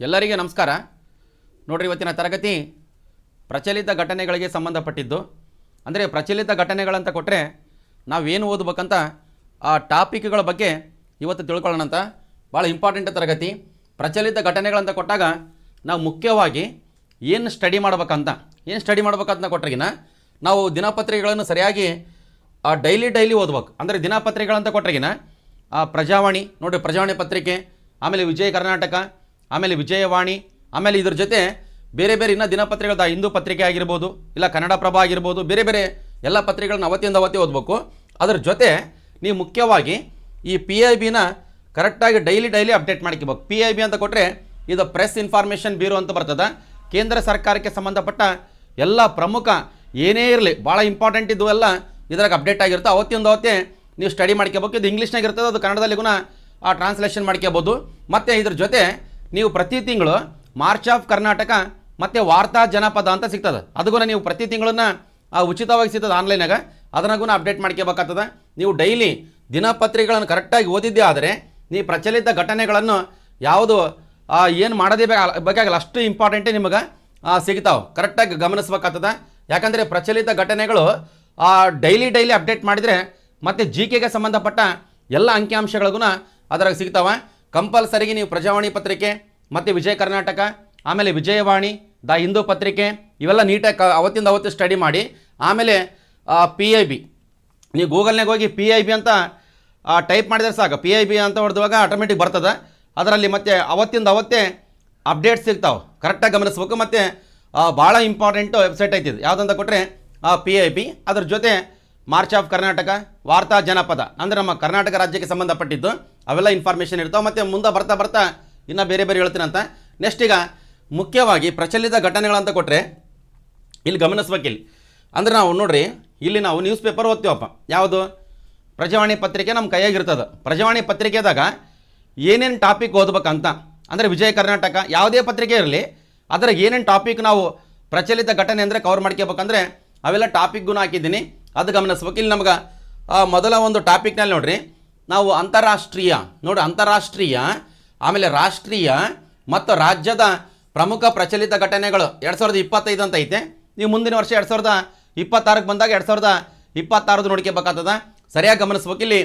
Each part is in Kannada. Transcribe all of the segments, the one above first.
ಎಲ್ಲರಿಗೆ ನಮಸ್ಕಾರ. ನೋಡ್ರಿ, ಇವತ್ತಿನ ತರಗತಿ ಪ್ರಚಲಿತ ಘಟನೆಗಳಿಗೆ ಸಂಬಂಧಪಟ್ಟಿದ್ದು. ಅಂದರೆ ಪ್ರಚಲಿತ ಘಟನೆಗಳಂತ ಕೊಟ್ಟರೆ ನಾವೇನು ಓದಬೇಕಂತ ಆ ಟಾಪಿಕ್ಗಳ ಬಗ್ಗೆ ಇವತ್ತು ತಿಳ್ಕೊಳ್ಳೋಣ ಅಂತ. ಭಾಳ ಇಂಪಾರ್ಟೆಂಟ್ ತರಗತಿ. ಪ್ರಚಲಿತ ಘಟನೆಗಳಂತ ಕೊಟ್ಟಾಗ ನಾವು ಮುಖ್ಯವಾಗಿ ಏನು ಸ್ಟಡಿ ಮಾಡ್ಬೇಕಂತ ಕೊಟ್ರಿಗಿನ ನಾವು ದಿನಪತ್ರಿಕೆಗಳನ್ನು ಸರಿಯಾಗಿ ಡೈಲಿ ಓದ್ಬೇಕು. ಅಂದರೆ ದಿನಪತ್ರಿಕೆಗಳಂತ ಕೊಟ್ರಿಗಿನ ಪ್ರಜಾವಾಣಿ ನೋಡಿರಿ, ಪ್ರಜಾವಾಣಿ ಪತ್ರಿಕೆ, ಆಮೇಲೆ ವಿಜಯ ಕರ್ನಾಟಕ, ಆಮೇಲೆ ವಿಜಯವಾಣಿ, ಆಮೇಲೆ ಇದ್ರ ಜೊತೆ ಬೇರೆ ಬೇರೆ ಇನ್ನೂ ದಿನಪತ್ರಿಕೆಗಳ ಹಿಂದೂ ಪತ್ರಿಕೆ ಆಗಿರ್ಬೋದು, ಇಲ್ಲ ಕನ್ನಡಪ್ರಭ ಆಗಿರ್ಬೋದು, ಬೇರೆ ಬೇರೆ ಎಲ್ಲ ಪತ್ರಿಕೆಗಳನ್ನ ಅವತ್ತೇ ಓದಬೇಕು. ಅದ್ರ ಜೊತೆ ನೀವು ಮುಖ್ಯವಾಗಿ ಈ PIBನ ಕರೆಕ್ಟಾಗಿ ಡೈಲಿ ಅಪ್ಡೇಟ್ ಮಾಡ್ಕೋಬೇಕು. PIB ಅಂತ ಕೊಟ್ಟರೆ ಇದು ಪ್ರೆಸ್ ಇನ್ಫಾರ್ಮೇಷನ್ ಬ್ಯೂರೋ ಅಂತ ಬರ್ತದೆ. ಕೇಂದ್ರ ಸರ್ಕಾರಕ್ಕೆ ಸಂಬಂಧಪಟ್ಟ ಎಲ್ಲ ಪ್ರಮುಖ ಏನೇ ಇರಲಿ ಭಾಳ ಇಂಪಾರ್ಟೆಂಟ್ ಇದ್ದು ಎಲ್ಲ ಇದ್ರಾಗ ಅಪ್ಡೇಟ್ ಆಗಿರುತ್ತೆ. ಅವತ್ತೇ ನೀವು ಸ್ಟಡಿ ಮಾಡ್ಕೋಬೇಕು. ಇದು ಇಂಗ್ಲೀಷ್ನಾಗ ಇರ್ತದೆ, ಅದು ಕನ್ನಡದಲ್ಲಿಗೂ ಟ್ರಾನ್ಸ್ಲೇಷನ್ ಮಾಡ್ಕೋಬೋದು. ಮತ್ತು ಇದ್ರ ಜೊತೆ ನೀವು ಪ್ರತಿ ತಿಂಗಳು ಮಾರ್ಚ್ ಆಫ್ ಕರ್ನಾಟಕ ಮತ್ತು ವಾರ್ತಾ ಜನಪದ ಅಂತ ಸಿಗ್ತದೆ. ಅದಕ್ಕೂ ನೀವು ಪ್ರತಿ ತಿಂಗಳನ್ನ ಉಚಿತವಾಗಿ ಸಿಗ್ತದೆ ಆನ್ಲೈನಾಗ. ಅದನ್ನಾಗೂ ಅಪ್ಡೇಟ್ ಮಾಡ್ಕೋಬೇಕಾಗ್ತದೆ. ನೀವು ಡೈಲಿ ದಿನಪತ್ರಿಕೆಗಳನ್ನು ಕರೆಕ್ಟಾಗಿ ಓದಿದ್ದೇ ಆದರೆ ನೀವು ಪ್ರಚಲಿತ ಘಟನೆಗಳನ್ನು ಯಾವುದು ಏನು ಮಾಡೋದೇ ಬೇಕಾಗಲ್ಲ, ಅಷ್ಟು ಇಂಪಾರ್ಟೆಂಟೇ ನಿಮಗೆ ಸಿಗ್ತಾವೆ. ಕರೆಕ್ಟಾಗಿ ಗಮನಿಸ್ಬೇಕಾಗ್ತದೆ. ಯಾಕಂದರೆ ಪ್ರಚಲಿತ ಘಟನೆಗಳು ಡೈಲಿ ಅಪ್ಡೇಟ್ ಮಾಡಿದರೆ ಮತ್ತು GKಗೆ ಸಂಬಂಧಪಟ್ಟ ಎಲ್ಲ ಅಂಕಿಅಂಶಗಳಿಗೂ ಅದರಾಗ ಸಿಗ್ತಾವೆ. ಕಂಪಲ್ಸರಿಗೆ ನೀವು ಪ್ರಜಾವಾಣಿ ಪತ್ರಿಕೆ ಮತ್ತು ವಿಜಯ ಕರ್ನಾಟಕ, ಆಮೇಲೆ ವಿಜಯವಾಣಿ, ದ ಹಿಂದೂ ಪತ್ರಿಕೆ ಇವೆಲ್ಲ ನೀಟಾಗಿ ಅವತ್ತು ಸ್ಟಡಿ ಮಾಡಿ. ಆಮೇಲೆ PIB ನೀವು ಗೂಗಲ್ನಾಗ ಹೋಗಿ PIB ಅಂತ ಟೈಪ್ ಮಾಡಿದ್ರೆ ಸಾಕು. PIB ಅಂತ ಹೊಡೆದುವಾಗ ಆಟೋಮೆಟಿಕ್ ಬರ್ತದೆ. ಅದರಲ್ಲಿ ಮತ್ತೆ ಅವತ್ತೇ ಅಪ್ಡೇಟ್ಸ್ ಸಿಗ್ತಾವೆ. ಕರೆಕ್ಟಾಗಿ ಗಮನಿಸ್ಬೇಕು. ಮತ್ತು ಭಾಳ ಇಂಪಾರ್ಟೆಂಟು ವೆಬ್ಸೈಟ್ ಐತಿದೆ. ಯಾವುದಂತ ಕೊಟ್ಟರೆ PIB. ಅದ್ರ ಜೊತೆ ಮಾರ್ಚ್ ಆಫ್ ಕರ್ನಾಟಕ, ವಾರ್ತಾ ಜನಪದ ಅಂದರೆ ನಮ್ಮ ಕರ್ನಾಟಕ ರಾಜ್ಯಕ್ಕೆ ಸಂಬಂಧಪಟ್ಟಿದ್ದು ಅವೆಲ್ಲ ಇನ್ಫಾರ್ಮೇಷನ್ ಇರ್ತಾವೆ. ಮತ್ತು ಮುಂದೆ ಬರ್ತಾ ಇನ್ನೂ ಬೇರೆ ಹೇಳ್ತೀನಂತ. ನೆಕ್ಸ್ಟ್ ಈಗ ಮುಖ್ಯವಾಗಿ ಪ್ರಚಲಿತ ಘಟನೆಗಳಂತ ಕೊಟ್ಟರೆ ಇಲ್ಲಿ ಗಮನಿಸ್ಬೇಕಿಲ್ಲಿ. ಅಂದರೆ ನಾವು ನೋಡ್ರಿ, ಇಲ್ಲಿ ನಾವು ನ್ಯೂಸ್ ಪೇಪರ್ ಓದ್ತೀವಪ್ಪ. ಯಾವುದು? ಪ್ರಜಾವಾಣಿ ಪತ್ರಿಕೆ ನಮ್ಮ ಕೈಯಾಗಿರ್ತದೆ. ಪ್ರಜಾವಾಣಿ ಪತ್ರಿಕೆದಾಗ ಏನೇನು ಟಾಪಿಕ್ ಓದ್ಬೇಕಂತ ಅಂದರೆ ವಿಜಯ ಕರ್ನಾಟಕ ಯಾವುದೇ ಪತ್ರಿಕೆ ಇರಲಿ, ಅದ್ರಾಗ ಏನೇನು ಟಾಪಿಕ್ ನಾವು ಪ್ರಚಲಿತ ಘಟನೆ ಅಂದರೆ ಕವರ್ ಮಾಡ್ಕೋಬೇಕಂದ್ರೆ ಅವೆಲ್ಲ ಟಾಪಿಕ್ಗೂ ಹಾಕಿದ್ದೀನಿ. ಅದು ಗಮನಿಸ್ಬೇಕು. ಇಲ್ಲಿ ನಮ್ಗೆ ಮೊದಲ ಒಂದು ಟಾಪಿಕ್ನಲ್ಲಿ ನೋಡ್ರಿ, ನಾವು ಅಂತಾರಾಷ್ಟ್ರೀಯ ಆಮೇಲೆ ರಾಷ್ಟ್ರೀಯ ಮತ್ತು ರಾಜ್ಯದ ಪ್ರಮುಖ ಪ್ರಚಲಿತ ಘಟನೆಗಳು 2025 ಅಂತ ಐತೆ. ನೀವು ಮುಂದಿನ ವರ್ಷ 2026ಕ್ಕೆ ಬಂದಾಗ 2026 ನೋಡ್ಕೋಬೇಕಾಗ್ತದ. ಸರಿಯಾಗಿ ಗಮನಿಸ್ಬೇಕು. ಇಲ್ಲಿ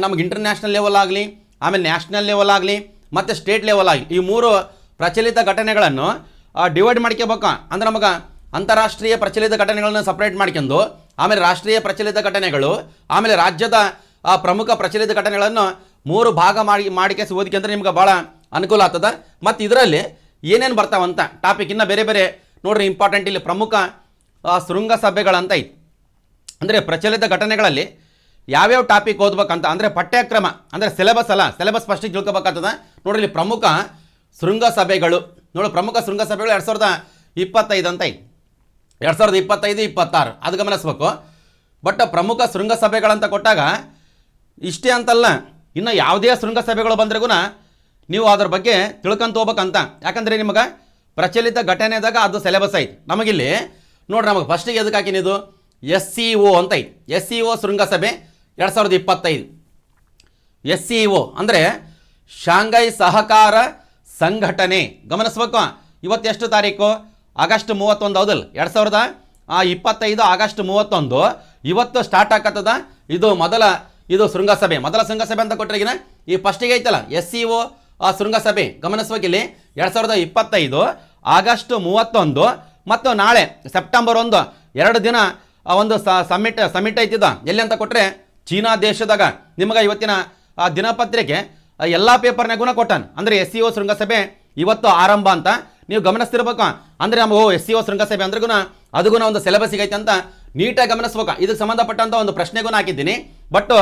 ನಮ್ಗೆ ಇಂಟರ್ನ್ಯಾಷನಲ್ ಲೆವೆಲ್ ಆಗಲಿ, ಆಮೇಲೆ ನ್ಯಾಷನಲ್ ಲೆವೆಲ್ ಆಗಲಿ ಮತ್ತು ಸ್ಟೇಟ್ ಲೆವೆಲ್ ಆಗಲಿ, ಈ 3 ಪ್ರಚಲಿತ ಘಟನೆಗಳನ್ನು ಡಿವೈಡ್ ಮಾಡ್ಕೋಬೇಕು. ಅಂದ್ರೆ ನಮಗೆ ಅಂತಾರಾಷ್ಟ್ರೀಯ ಪ್ರಚಲಿತ ಘಟನೆಗಳನ್ನು ಸಪ್ರೇಟ್ ಮಾಡ್ಕೊಂಡು, ಆಮೇಲೆ ರಾಷ್ಟ್ರೀಯ ಪ್ರಚಲಿತ ಘಟನೆಗಳು, ಆಮೇಲೆ ರಾಜ್ಯದ ಪ್ರಮುಖ ಪ್ರಚಲಿತ ಘಟನೆಗಳನ್ನು 3 ಭಾಗ ಮಾಡಿಕೆಸಿ ಓದಿಕೊಂಡ್ರೆ ನಿಮ್ಗೆ ಭಾಳ ಅನುಕೂಲ ಆಗ್ತದೆ. ಮತ್ತು ಇದರಲ್ಲಿ ಏನೇನು ಬರ್ತಾವಂತ ಟಾಪಿಕ್ ಇನ್ನೂ ಬೇರೆ ನೋಡ್ರಿ ಇಂಪಾರ್ಟೆಂಟ್. ಇಲ್ಲಿ ಪ್ರಮುಖ ಶೃಂಗಸಭೆಗಳಂತ ಐತಿ. ಅಂದರೆ ಪ್ರಚಲಿತ ಘಟನೆಗಳಲ್ಲಿ ಯಾವ್ಯಾವ ಟಾಪಿಕ್ ಓದ್ಬೇಕಂತ ಅಂದರೆ ಪಠ್ಯಕ್ರಮ ಅಂದರೆ ಸಿಲೆಬಸ್ ಫಸ್ಟಿಗೆ ತಿಳ್ಕೊಬೇಕಾಗ್ತದೆ. ನೋಡ್ರಿ, ಇಲ್ಲಿ ಪ್ರಮುಖ ಶೃಂಗಸಭೆಗಳು ಪ್ರಮುಖ ಶೃಂಗಸಭೆಗಳು 2025 ಅಂತ ಐತಿ. 2025-26 ಅದು ಗಮನಿಸ್ಬೇಕು. ಬಟ್ ಪ್ರಮುಖ ಶೃಂಗಸಭೆಗಳಂತ ಕೊಟ್ಟಾಗ ಇಷ್ಟೇ ಅಂತಲ್ಲ, ಇನ್ನು ಯಾವುದೇ ಶೃಂಗಸಭೆಗಳು ಬಂದ್ರೆಗೂ ನೀವು ಅದ್ರ ಬಗ್ಗೆ ತಿಳ್ಕೊಂತ ಹೋಗ್ಬೇಕಂತ. ಯಾಕಂದರೆ ನಿಮಗೆ ಪ್ರಚಲಿತ ಘಟನೆದಾಗ ಅದು ಸಿಲೆಬಸ್ ಐತಿ. ನಮಗಿಲ್ಲಿ ನೋಡ್ರಿ, ನಮಗೆ ಫಸ್ಟಿಗೆ ಎದಕ್ಕೆ ಹಾಕಿನಿದು SCO ಅಂತ ಐತಿ. SCO ಶೃಂಗಸಭೆ 2025. SCO ಅಂದರೆ ಶಾಂಘೈ ಸಹಕಾರ ಸಂಘಟನೆ. ಗಮನಿಸ್ಬೇಕು. ಇವತ್ತು ಎಷ್ಟು ತಾರೀಕು? ಆಗಸ್ಟ್ 31 ಹೌದಲ್ಲ? 2025 ಆಗಸ್ಟ್ 31 ಇವತ್ತು ಸ್ಟಾರ್ಟ್ ಆಗತ್ತದ. ಇದು ಶೃಂಗಸಭೆ. ಮೊದಲ ಶೃಂಗಸಭೆ ಅಂತ ಕೊಟ್ಟರೆಗಿನ ಈ ಫಸ್ಟಿಗೆ ಐತಲ್ಲ SCO ಶೃಂಗಸಭೆ. ಗಮನಿಸ್ಬೇಕಿಲ್ಲಿ 2025 ಆಗಸ್ಟ್ 31 ಮತ್ತು ನಾಳೆ ಸೆಪ್ಟೆಂಬರ್ 1 2 ದಿನ ಒಂದು ಸಮಿಟ್ ಐತಿದ. ಎಲ್ಲಿ ಅಂತ ಕೊಟ್ಟರೆ ಚೀನಾ ದೇಶದಾಗ. ನಿಮಗೆ ಇವತ್ತಿನ ದಿನಪತ್ರಿಕೆ ಎಲ್ಲ ಪೇಪರ್ನಾಗೂ ಕೊಟ್ಟಾನ. ಅಂದರೆ SCO ಶೃಂಗಸಭೆ ಇವತ್ತು ಆರಂಭ ಅಂತ ನೀವು ಗಮನಿಸ್ತಿರ್ಬೇಕು. ಅಂದರೆ ನಮಗೆ SCO ಶೃಂಗಸಭೆ ಅಂದ್ರೂ ಅದಕ್ಕೂ ಒಂದು ಸಿಲೆಬಸ್ ಸಿಗೈತೆ ಅಂತ ನೀಟಾಗಿ ಗಮನಿಸ್ಬೇಕು. ಇದಕ್ಕೆ ಸಂಬಂಧಪಟ್ಟಂಥ ಒಂದು ಪ್ರಶ್ನೆಗೂ ಹಾಕಿದ್ದೀನಿ. ಬಟ್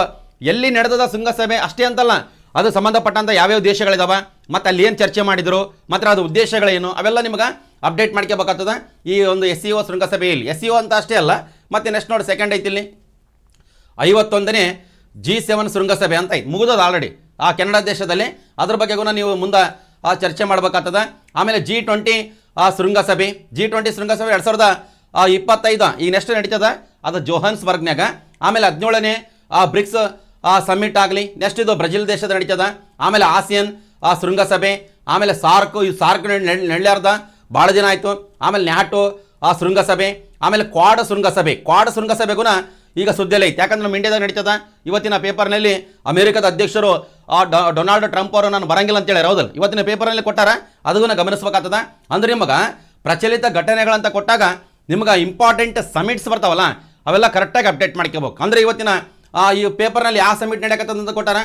ಎಲ್ಲಿ ನಡೆದ ಶೃಂಗಸಭೆ ಅಷ್ಟೇ ಅಂತಲ್ಲ, ಅದು ಸಂಬಂಧಪಟ್ಟಂಥ ಯಾವ್ಯಾವ ದೇಶಗಳಿದಾವೆ ಮತ್ತು ಅಲ್ಲಿ ಏನು ಚರ್ಚೆ ಮಾಡಿದರು ಮತ್ತು ಅದು ಉದ್ದೇಶಗಳೇನು ಅವೆಲ್ಲ ನಿಮ್ಗೆ ಅಪ್ಡೇಟ್ ಮಾಡ್ಕೋಬೇಕಾಗ್ತದೆ ಈ ಒಂದು SCO ಶೃಂಗಸಭೆಯಲ್ಲಿ. SCO ಅಂತ ಅಷ್ಟೇ ಅಲ್ಲ, ಮತ್ತು ನೆಕ್ಸ್ಟ್ ನೋಡಿ ಸೆಕೆಂಡ್ ಐತಿ ಇಲ್ಲಿ 51ನೇ G7 ಶೃಂಗಸಭೆ ಅಂತ ಐತಿ. ಮುಗಿದೋದು ಆಲ್ರೆಡಿ ಕೆನಡಾ ದೇಶದಲ್ಲಿ. ಅದ್ರ ಬಗ್ಗೆಗೂ ನೀವು ಮುಂದೆ ಚರ್ಚೆ ಮಾಡಬೇಕಾಗ್ತದೆ. ಆಮೇಲೆ G20 ಶೃಂಗಸಭೆ 2025 ಈಗ ನೆಕ್ಸ್ಟ್ ನಡೀತದೆ ಅದು ಜೋಹಾನ್ಸ್ಬರ್ಗ್ನಾಗ. ಆಮೇಲೆ 17ನೇ ಬ್ರಿಕ್ಸ್ ಸಮ್ಮಿಟ್ ಆಗಲಿ, ನೆಕ್ಸ್ಟ್ ಇದು ಬ್ರೆಜಿಲ್ ದೇಶದ ನಡೀತದ. ಆಮೇಲೆ ಆಸಿಯನ್ ಶೃಂಗಸಭೆ, ಆಮೇಲೆ ಸಾರ್ಕು, ಈ ಸಾರ್ಕ್ ನೆಳ್ಳ್ಯಾರ್ದ ಭಾಳ ದಿನ ಆಯಿತು. ಆಮೇಲೆ ನ್ಯಾಟೋ ಆ ಶೃಂಗಸಭೆ, ಆಮೇಲೆ ಕ್ವಾಡ್ ಶೃಂಗಸಭೆಗೂ ಈಗ ಸುದ್ದಿಯಲ್ಲೇ ಐತೆ. ಯಾಕಂದ್ರೆ ನಮ್ಮ ಇಂಡಿಯಾದಾಗ ನಡೀತದ. ಇವತ್ತಿನ ಪೇಪರ್ನಲ್ಲಿ ಅಮೆರಿಕದ ಅಧ್ಯಕ್ಷರು ಡೊನಾಲ್ಡ್ ಟ್ರಂಪ್ ಅವರು ನಾನು ಬರಂಗಿಲ್ಲ ಅಂತೇಳಿ ಹೌದಲ್ಲ, ಇವತ್ತಿನ ಪೇಪರ್ನಲ್ಲಿ ಕೊಟ್ಟಾರ, ಅದನ್ನು ಗಮನಿಸ್ಬೇಕಾಗ್ತದ. ಅಂದ್ರೆ ನಿಮಗೆ ಪ್ರಚಲಿತ ಘಟನೆಗಳಂತ ಕೊಟ್ಟಾಗ ನಿಮ್ಗೆ ಇಂಪಾರ್ಟೆಂಟ್ ಸಮಿಟ್ಸ್ ಬರ್ತಾವಲ್ಲ ಅವೆಲ್ಲ ಕರೆಕ್ಟಾಗಿ ಅಪ್ಡೇಟ್ ಮಾಡ್ಕೋಬೇಕು. ಅಂದರೆ ಇವತ್ತಿನ ಈ ಪೇಪರ್ನಲ್ಲಿ ಯಾವ ಸಮಿಟ್ ನಡೆಯಕತ್ತದ ಅಂತ ಕೊಟ್ಟಾರ,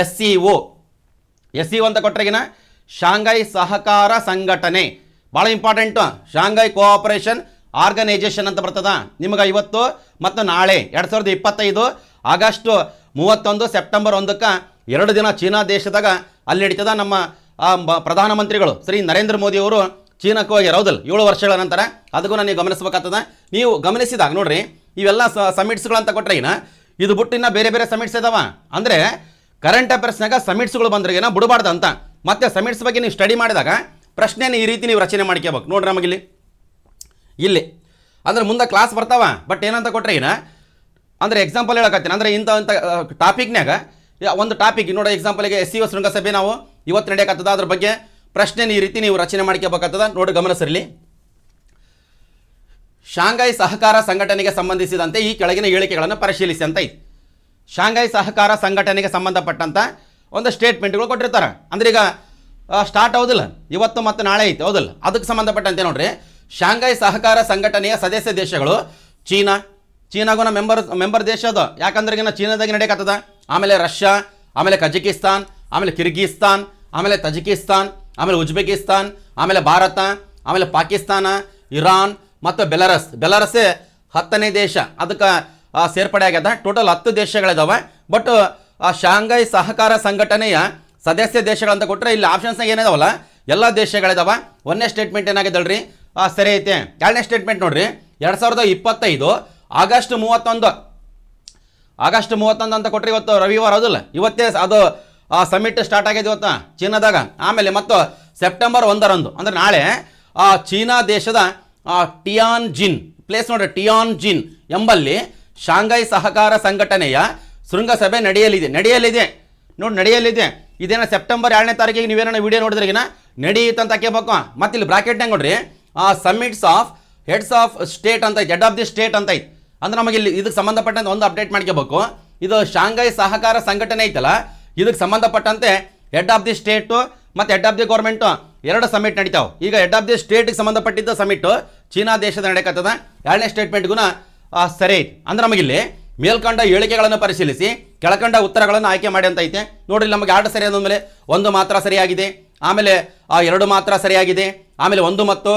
SCO ಅಂತ ಕೊಟ್ಟರೆಗಿನ ಶಾಂಘೈ ಸಹಕಾರ ಸಂಘಟನೆ, ಭಾಳ ಇಂಪಾರ್ಟೆಂಟು. ಶಾಂಘೈ ಕೋಆಪರೇಷನ್ ಆರ್ಗನೈಜೇಷನ್ ಅಂತ ಬರ್ತದ. ನಿಮಗೆ ಇವತ್ತು ಮತ್ತು ನಾಳೆ 2025 ಆಗಸ್ಟ್ 31 ಸೆಪ್ಟೆಂಬರ್ 1ಕ್ಕೆ 2 ದಿನ ಚೀನಾ ದೇಶದಾಗ ಅಲ್ಲಿ ನಡೀತದ. ನಮ್ಮ ಪ್ರಧಾನಮಂತ್ರಿಗಳು ಶ್ರೀ ನರೇಂದ್ರ ಮೋದಿ ಅವರು ಚೀನಾಕ್ಕೆ ಹೋಗ್ಯಾರ ಹೌದಲ್ಲ 7 ವರ್ಷಗಳ ನಂತರ. ಅದಕ್ಕೂ ನೀವು ಗಮನಿಸಬೇಕಾಗ್ತದ. ನೀವು ಗಮನಿಸಿದಾಗ ನೋಡ್ರಿ, ಇವೆಲ್ಲ ಸಮಿಟ್ಸ್ಗಳಂತ ಕೊಟ್ಟರೆ ಇದು ಬಿಟ್ಟು ಇನ್ನು ಬೇರೆ ಬೇರೆ ಸಮಿಟ್ಸ್ ಇದಾವ. ಅಂದರೆ ಕರೆಂಟ್ ಅಫೇರ್ಸ್ನಾಗ ಸಮಿಟ್ಸ್ಗಳು ಬಂದ್ರೆ ಬಿಡಬಾರ್ದು ಅಂತ. ಮತ್ತೆ ಸಮಿಟ್ಸ್ ಬಗ್ಗೆ ನೀವು ಸ್ಟಡಿ ಮಾಡಿದಾಗ ಪ್ರಶ್ನೆನ ಈ ರೀತಿ ನೀವು ರಚನೆ ಮಾಡ್ಕೋಬೇಕು. ನೋಡ್ರಿ ನಮಗಿಲ್ಲಿ ಅಂದರೆ ಮುಂದೆ ಕ್ಲಾಸ್ ಬರ್ತಾವ. ಬಟ್ ಏನಂತ ಕೊಟ್ಟರೆ ಅಂದರೆ ಎಕ್ಸಾಂಪಲ್ ಹೇಳಕತ್ತೀನಿ. ಅಂದರೆ ಇಂಥ ಟಾಪಿಕ್ನಾಗ ಒಂದು ಟಾಪಿಕ್ ನೋಡಿ, ಎಕ್ಸಾಂಪಲ್ಗೆ SCO ಶೃಂಗಸಭೆ ನಾವು ಇವತ್ತು ನಡೆಯಕತ್ತದ, ಅದ್ರ ಬಗ್ಗೆ ಪ್ರಶ್ನೆನ ಈ ರೀತಿ ನೀವು ರಚನೆ ಮಾಡ್ಕೋಬೇಕಾಗ್ತದ. ನೋಡಿ ಗಮನಿಸಿರಲಿ. ಶಾಂಘೈ ಸಹಕಾರ ಸಂಘಟನೆಗೆ ಸಂಬಂಧಿಸಿದಂತೆ ಈ ಕೆಳಗಿನ ಹೇಳಿಕೆಗಳನ್ನು ಪರಿಶೀಲಿಸಿ ಅಂತ ಐತಿ. ಶಾಂಘೈ ಸಹಕಾರ ಸಂಘಟನೆಗೆ ಸಂಬಂಧಪಟ್ಟಂಥ ಒಂದು ಸ್ಟೇಟ್ಮೆಂಟ್ಗಳು ಕೊಟ್ಟಿರ್ತಾರೆ. ಅಂದ್ರೆ ಈಗ ಸ್ಟಾರ್ಟ್ ಹೌದಿಲ್ಲ, ಇವತ್ತು ಮತ್ತು ನಾಳೆ ಐತಿ ಹೌದಿಲ್ಲ, ಅದಕ್ಕೆ ಸಂಬಂಧಪಟ್ಟಂತೆ ನೋಡ್ರಿ, ಶಾಂಘೈ ಸಹಕಾರ ಸಂಘಟನೆಯ ಸದಸ್ಯ ದೇಶಗಳು ಚೀನಾಗೂ ಮೆಂಬರ್ ದೇಶ ಅದು. ಯಾಕಂದ್ರೆ ಚೀನಾದಾಗ ನಡೆಯಕತ್ತದ. ಆಮೇಲೆ ರಷ್ಯಾ, ಆಮೇಲೆ ಕಜಕಿಸ್ತಾನ್, ಆಮೇಲೆ ಕಿರ್ಗಿಸ್ತಾನ್, ಆಮೇಲೆ ತಜಿಕಿಸ್ತಾನ್, ಆಮೇಲೆ ಉಜ್ಬೇಕಿಸ್ತಾನ್, ಆಮೇಲೆ ಭಾರತ, ಆಮೇಲೆ ಪಾಕಿಸ್ತಾನ, ಇರಾನ್ ಮತ್ತು ಬೆಲಾರಸ್ಸೇ 10ನೇ ದೇಶ ಅದಕ್ಕೆ ಸೇರ್ಪಡೆ ಆಗ್ಯದ. ಟೋಟಲ್ 10 ದೇಶಗಳಿದಾವೆ. ಬಟ್ ಶಾಂಘೈ ಸಹಕಾರ ಸಂಘಟನೆಯ ಸದಸ್ಯ ದೇಶಗಳಂತ ಕೊಟ್ಟರೆ ಇಲ್ಲಿ ಆಪ್ಷನ್ಸ್ನಾಗ ಏನಿದಾವಲ್ಲ ಎಲ್ಲ ದೇಶಗಳಿದಾವೆ. 1ನೇ ಸ್ಟೇಟ್ಮೆಂಟ್ ಏನಾಗಿದ್ದಲ್ರಿ, ಸರಿ ಐತೆ. 2ನೇ ಸ್ಟೇಟ್ಮೆಂಟ್ ನೋಡ್ರಿ, 2025 ಆಗಸ್ಟ್ 31 ಅಂತ ಕೊಟ್ಟರೆ ಇವತ್ತು ರವಿವಾರ ಹೌದಿಲ್ಲ, ಇವತ್ತೇ ಅದು ಸಮಿಟ್ ಸ್ಟಾರ್ಟ್ ಆಗಿದೆ ಇವತ್ತು ಚೀನಾದಾಗ. ಆಮೇಲೆ ಮತ್ತು ಸೆಪ್ಟೆಂಬರ್ 1 ಅಂದರೆ ನಾಳೆ ಚೀನಾ ದೇಶದ ಟಿಯಾನ್ಜಿನ್ ಪ್ಲೇಸ್ ನೋಡ್ರಿ, ಟಿಯಾನ್ಜಿನ್ ಎಂಬಲ್ಲಿ ಶಾಂಘೈ ಸಹಕಾರ ಸಂಘಟನೆಯ ಶೃಂಗಸಭೆ ನಡೆಯಲಿದೆ. ಇದೇನ ಸೆಪ್ಟೆಂಬರ್ 2ನೇ ತಾರೀಕಿಗೆ ನೀವೇನೋ ವಿಡಿಯೋ ನೋಡಿದ್ರಿಗಿನ ನಡೆಯುತ್ತಂತ ಕೇಳ್ಬೇಕು. ಮತ್ತೆ ಇಲ್ಲಿ ಬ್ರಾಕೆಟ್ನಾಗ ನೋಡ್ರಿ, summits of heads of state ಅಂತ ಐತಿ, ಹೆಡ್ ಆಫ್ ದಿ ಸ್ಟೇಟ್ ಅಂತ ಐತಿ. ಅಂದ್ರೆ ನಮಗೆ ಇಲ್ಲಿ ಇದಕ್ಕೆ ಸಂಬಂಧಪಟ್ಟಂತೆ ಒಂದು ಅಪ್ಡೇಟ್ ಮಾಡ್ಕೋಬೇಕು. ಇದು ಶಾಂಘೈ ಸಹಕಾರ ಸಂಘಟನೆ ಐತಲ್ಲ, ಇದಕ್ಕೆ ಸಂಬಂಧಪಟ್ಟಂತೆ ಹೆಡ್ ಆಫ್ ದಿ ಸ್ಟೇಟು ಮತ್ತು head of the government 2 summit ನಡೀತಾವೆ. ಈಗ ಹೆಡ್ ಆಫ್ ದಿ ಸ್ಟೇಟ್ಗೆ ಸಂಬಂಧಪಟ್ಟಿದ್ದ ಸಮಿಟ್ ಚೀನಾ ದೇಶದ ನಡೆಯಕತ್ತದ. 2ನೇ ಸ್ಟೇಟ್ಮೆಂಟ್ಗೂ ಸರಿ ಐತಿ. ಅಂದ್ರೆ ನಮಗಿಲ್ಲಿ ಮೇಲ್ಕಂಡ ಹೇಳಿಕೆಗಳನ್ನು ಪರಿಶೀಲಿಸಿ ಕೆಳಕಂಡ ಉತ್ತರಗಳನ್ನು ಆಯ್ಕೆ ಮಾಡಿ ಅಂತ ಐತೆ. ನೋಡ್ರಿ, ನಮಗೆ 2 ಸರಿ ಅಂದಮೇಲೆ 1 ಮಾತ್ರ ಸರಿಯಾಗಿದೆ, ಆಮೇಲೆ 2 ಮಾತ್ರ ಸರಿಯಾಗಿದೆ, ಆಮೇಲೆ 1 ಮತ್ತು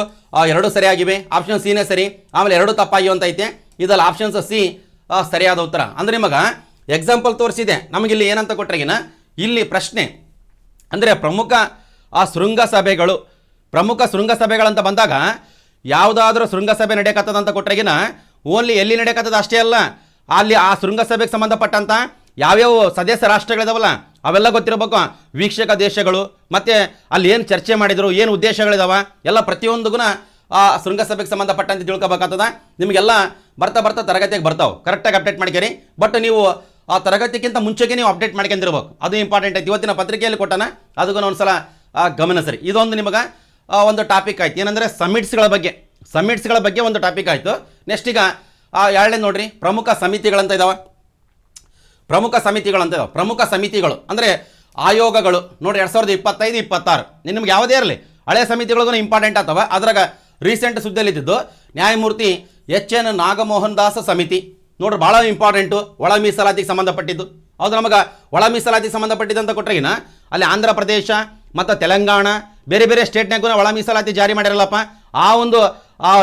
2 ಸರಿಯಾಗಿವೆ. ಆಪ್ಷನ್ ಸಿನೇ ಸರಿ, ಆಮೇಲೆ 2 ತಪ್ಪಾಗಿವೆ ಅಂತ ಐತೆ. ಇದಲ್ಲ ಆಪ್ಷನ್ಸ್ ಸಿ ಸರಿಯಾದ ಉತ್ತರ. ಅಂದ್ರೆ ನಿಮಗೆ ಎಕ್ಸಾಂಪಲ್ ತೋರಿಸಿದೆ. ನಮಗಿಲ್ಲಿ ಏನಂತ ಕೊಟ್ಟರೆಗಿನ ಇಲ್ಲಿ ಪ್ರಶ್ನೆ ಅಂದರೆ ಪ್ರಮುಖ ಶೃಂಗಸಭೆಗಳಂತ ಬಂದಾಗ ಯಾವುದಾದ್ರೂ ಶೃಂಗಸಭೆ ನಡೆಯಕತ್ತದಂತ ಕೊಟ್ಟರೆಗಿನ ಓನ್ಲಿ ಎಲ್ಲಿ ನಡೆಯಕತ್ತದ ಅಷ್ಟೇ ಅಲ್ಲ, ಅಲ್ಲಿ ಆ ಶೃಂಗಸಭೆಗೆ ಸಂಬಂಧಪಟ್ಟಂಥ ಯಾವ್ಯಾವ ಸದಸ್ಯ ರಾಷ್ಟ್ರಗಳಿದಾವಲ್ಲ ಅವೆಲ್ಲ ಗೊತ್ತಿರಬೇಕು. ವೀಕ್ಷಕ ದೇಶಗಳು, ಮತ್ತು ಅಲ್ಲಿ ಏನು ಚರ್ಚೆ ಮಾಡಿದರು, ಏನು ಉದ್ದೇಶಗಳಿದಾವ ಎಲ್ಲ ಪ್ರತಿಯೊಂದಿಗೂ ಆ ಶೃಂಗಸಭೆಗೆ ಸಂಬಂಧಪಟ್ಟಂತೆ ತಿಳ್ಕೊಬೇಕಾಗ್ತದ. ನಿಮಗೆಲ್ಲ ಬರ್ತಾ ತರಗತಿಗೆ ಬರ್ತಾವೆ, ಕರೆಕ್ಟಾಗಿ ಅಪ್ಡೇಟ್ ಮಾಡ್ಕೇರಿ. ಬಟ್ ನೀವು ಆ ತರಗತಿಗಿಂತ ಮುಂಚೆಗೆ ನೀವು ಅಪ್ಡೇಟ್ ಮಾಡ್ಕೊಂಡಿರ್ಬೇಕು, ಅದು ಇಂಪಾರ್ಟೆಂಟ್ ಐತಿ. ಇವತ್ತಿನ ಪತ್ರಿಕೆಯಲ್ಲಿ ಕೊಟ್ಟಾನ, ಅದಕ್ಕೂ ಒಂದ್ಸಲ ಗಮನಿಸ್ರಿ. ಇದೊಂದು ನಿಮಗೆ ಒಂದು ಟಾಪಿಕ್ ಆಯ್ತು, ಏನಂದರೆ ಸಮಿಟ್ಸ್ಗಳ ಬಗ್ಗೆ ಒಂದು ಟಾಪಿಕ್ ಆಯಿತು. ನೆಕ್ಸ್ಟ್ ಈಗ 2ನೇ ನೋಡ್ರಿ, ಪ್ರಮುಖ ಸಮಿತಿಗಳು. ಪ್ರಮುಖ ಸಮಿತಿಗಳು ಅಂದರೆ ಆಯೋಗಗಳು ನೋಡ್ರಿ. 2025-26 ನಿಮ್ಗೆ ಯಾವುದೇ ಇರಲಿ ಹಳೆ ಸಮಿತಿಗಳಿಗೂ ಇಂಪಾರ್ಟೆಂಟ್ ಆಗ್ತವೆ. ಅದ್ರಾಗ ರೀಸೆಂಟ್ ಸುದ್ದಿಯಲ್ಲಿದ್ದು ನ್ಯಾಯಮೂರ್ತಿ HN ನಾಗಮೋಹನ್ ದಾಸ್ ಸಮಿತಿ ನೋಡ್ರಿ, ಭಾಳ ಇಂಪಾರ್ಟೆಂಟು. ಒಳ ಮೀಸಲಾತಿಗೆ ಸಂಬಂಧಪಟ್ಟಿದ್ದು ಹೌದು. ನಮಗೆ ಒಳ ಮೀಸಲಾತಿಗೆ ಸಂಬಂಧಪಟ್ಟಿದ್ದಂತ ಕೊಟ್ಟರೆಗಿನ ಅಲ್ಲಿ ಆಂಧ್ರ ಪ್ರದೇಶ ಮತ್ತು ತೆಲಂಗಾಣ ಬೇರೆ ಸ್ಟೇಟ್ನಾಗೂ ಒಳ ಮೀಸಲಾತಿ ಜಾರಿ ಮಾಡಿರಲ್ಲಪ್ಪ. ಆ ಒಂದು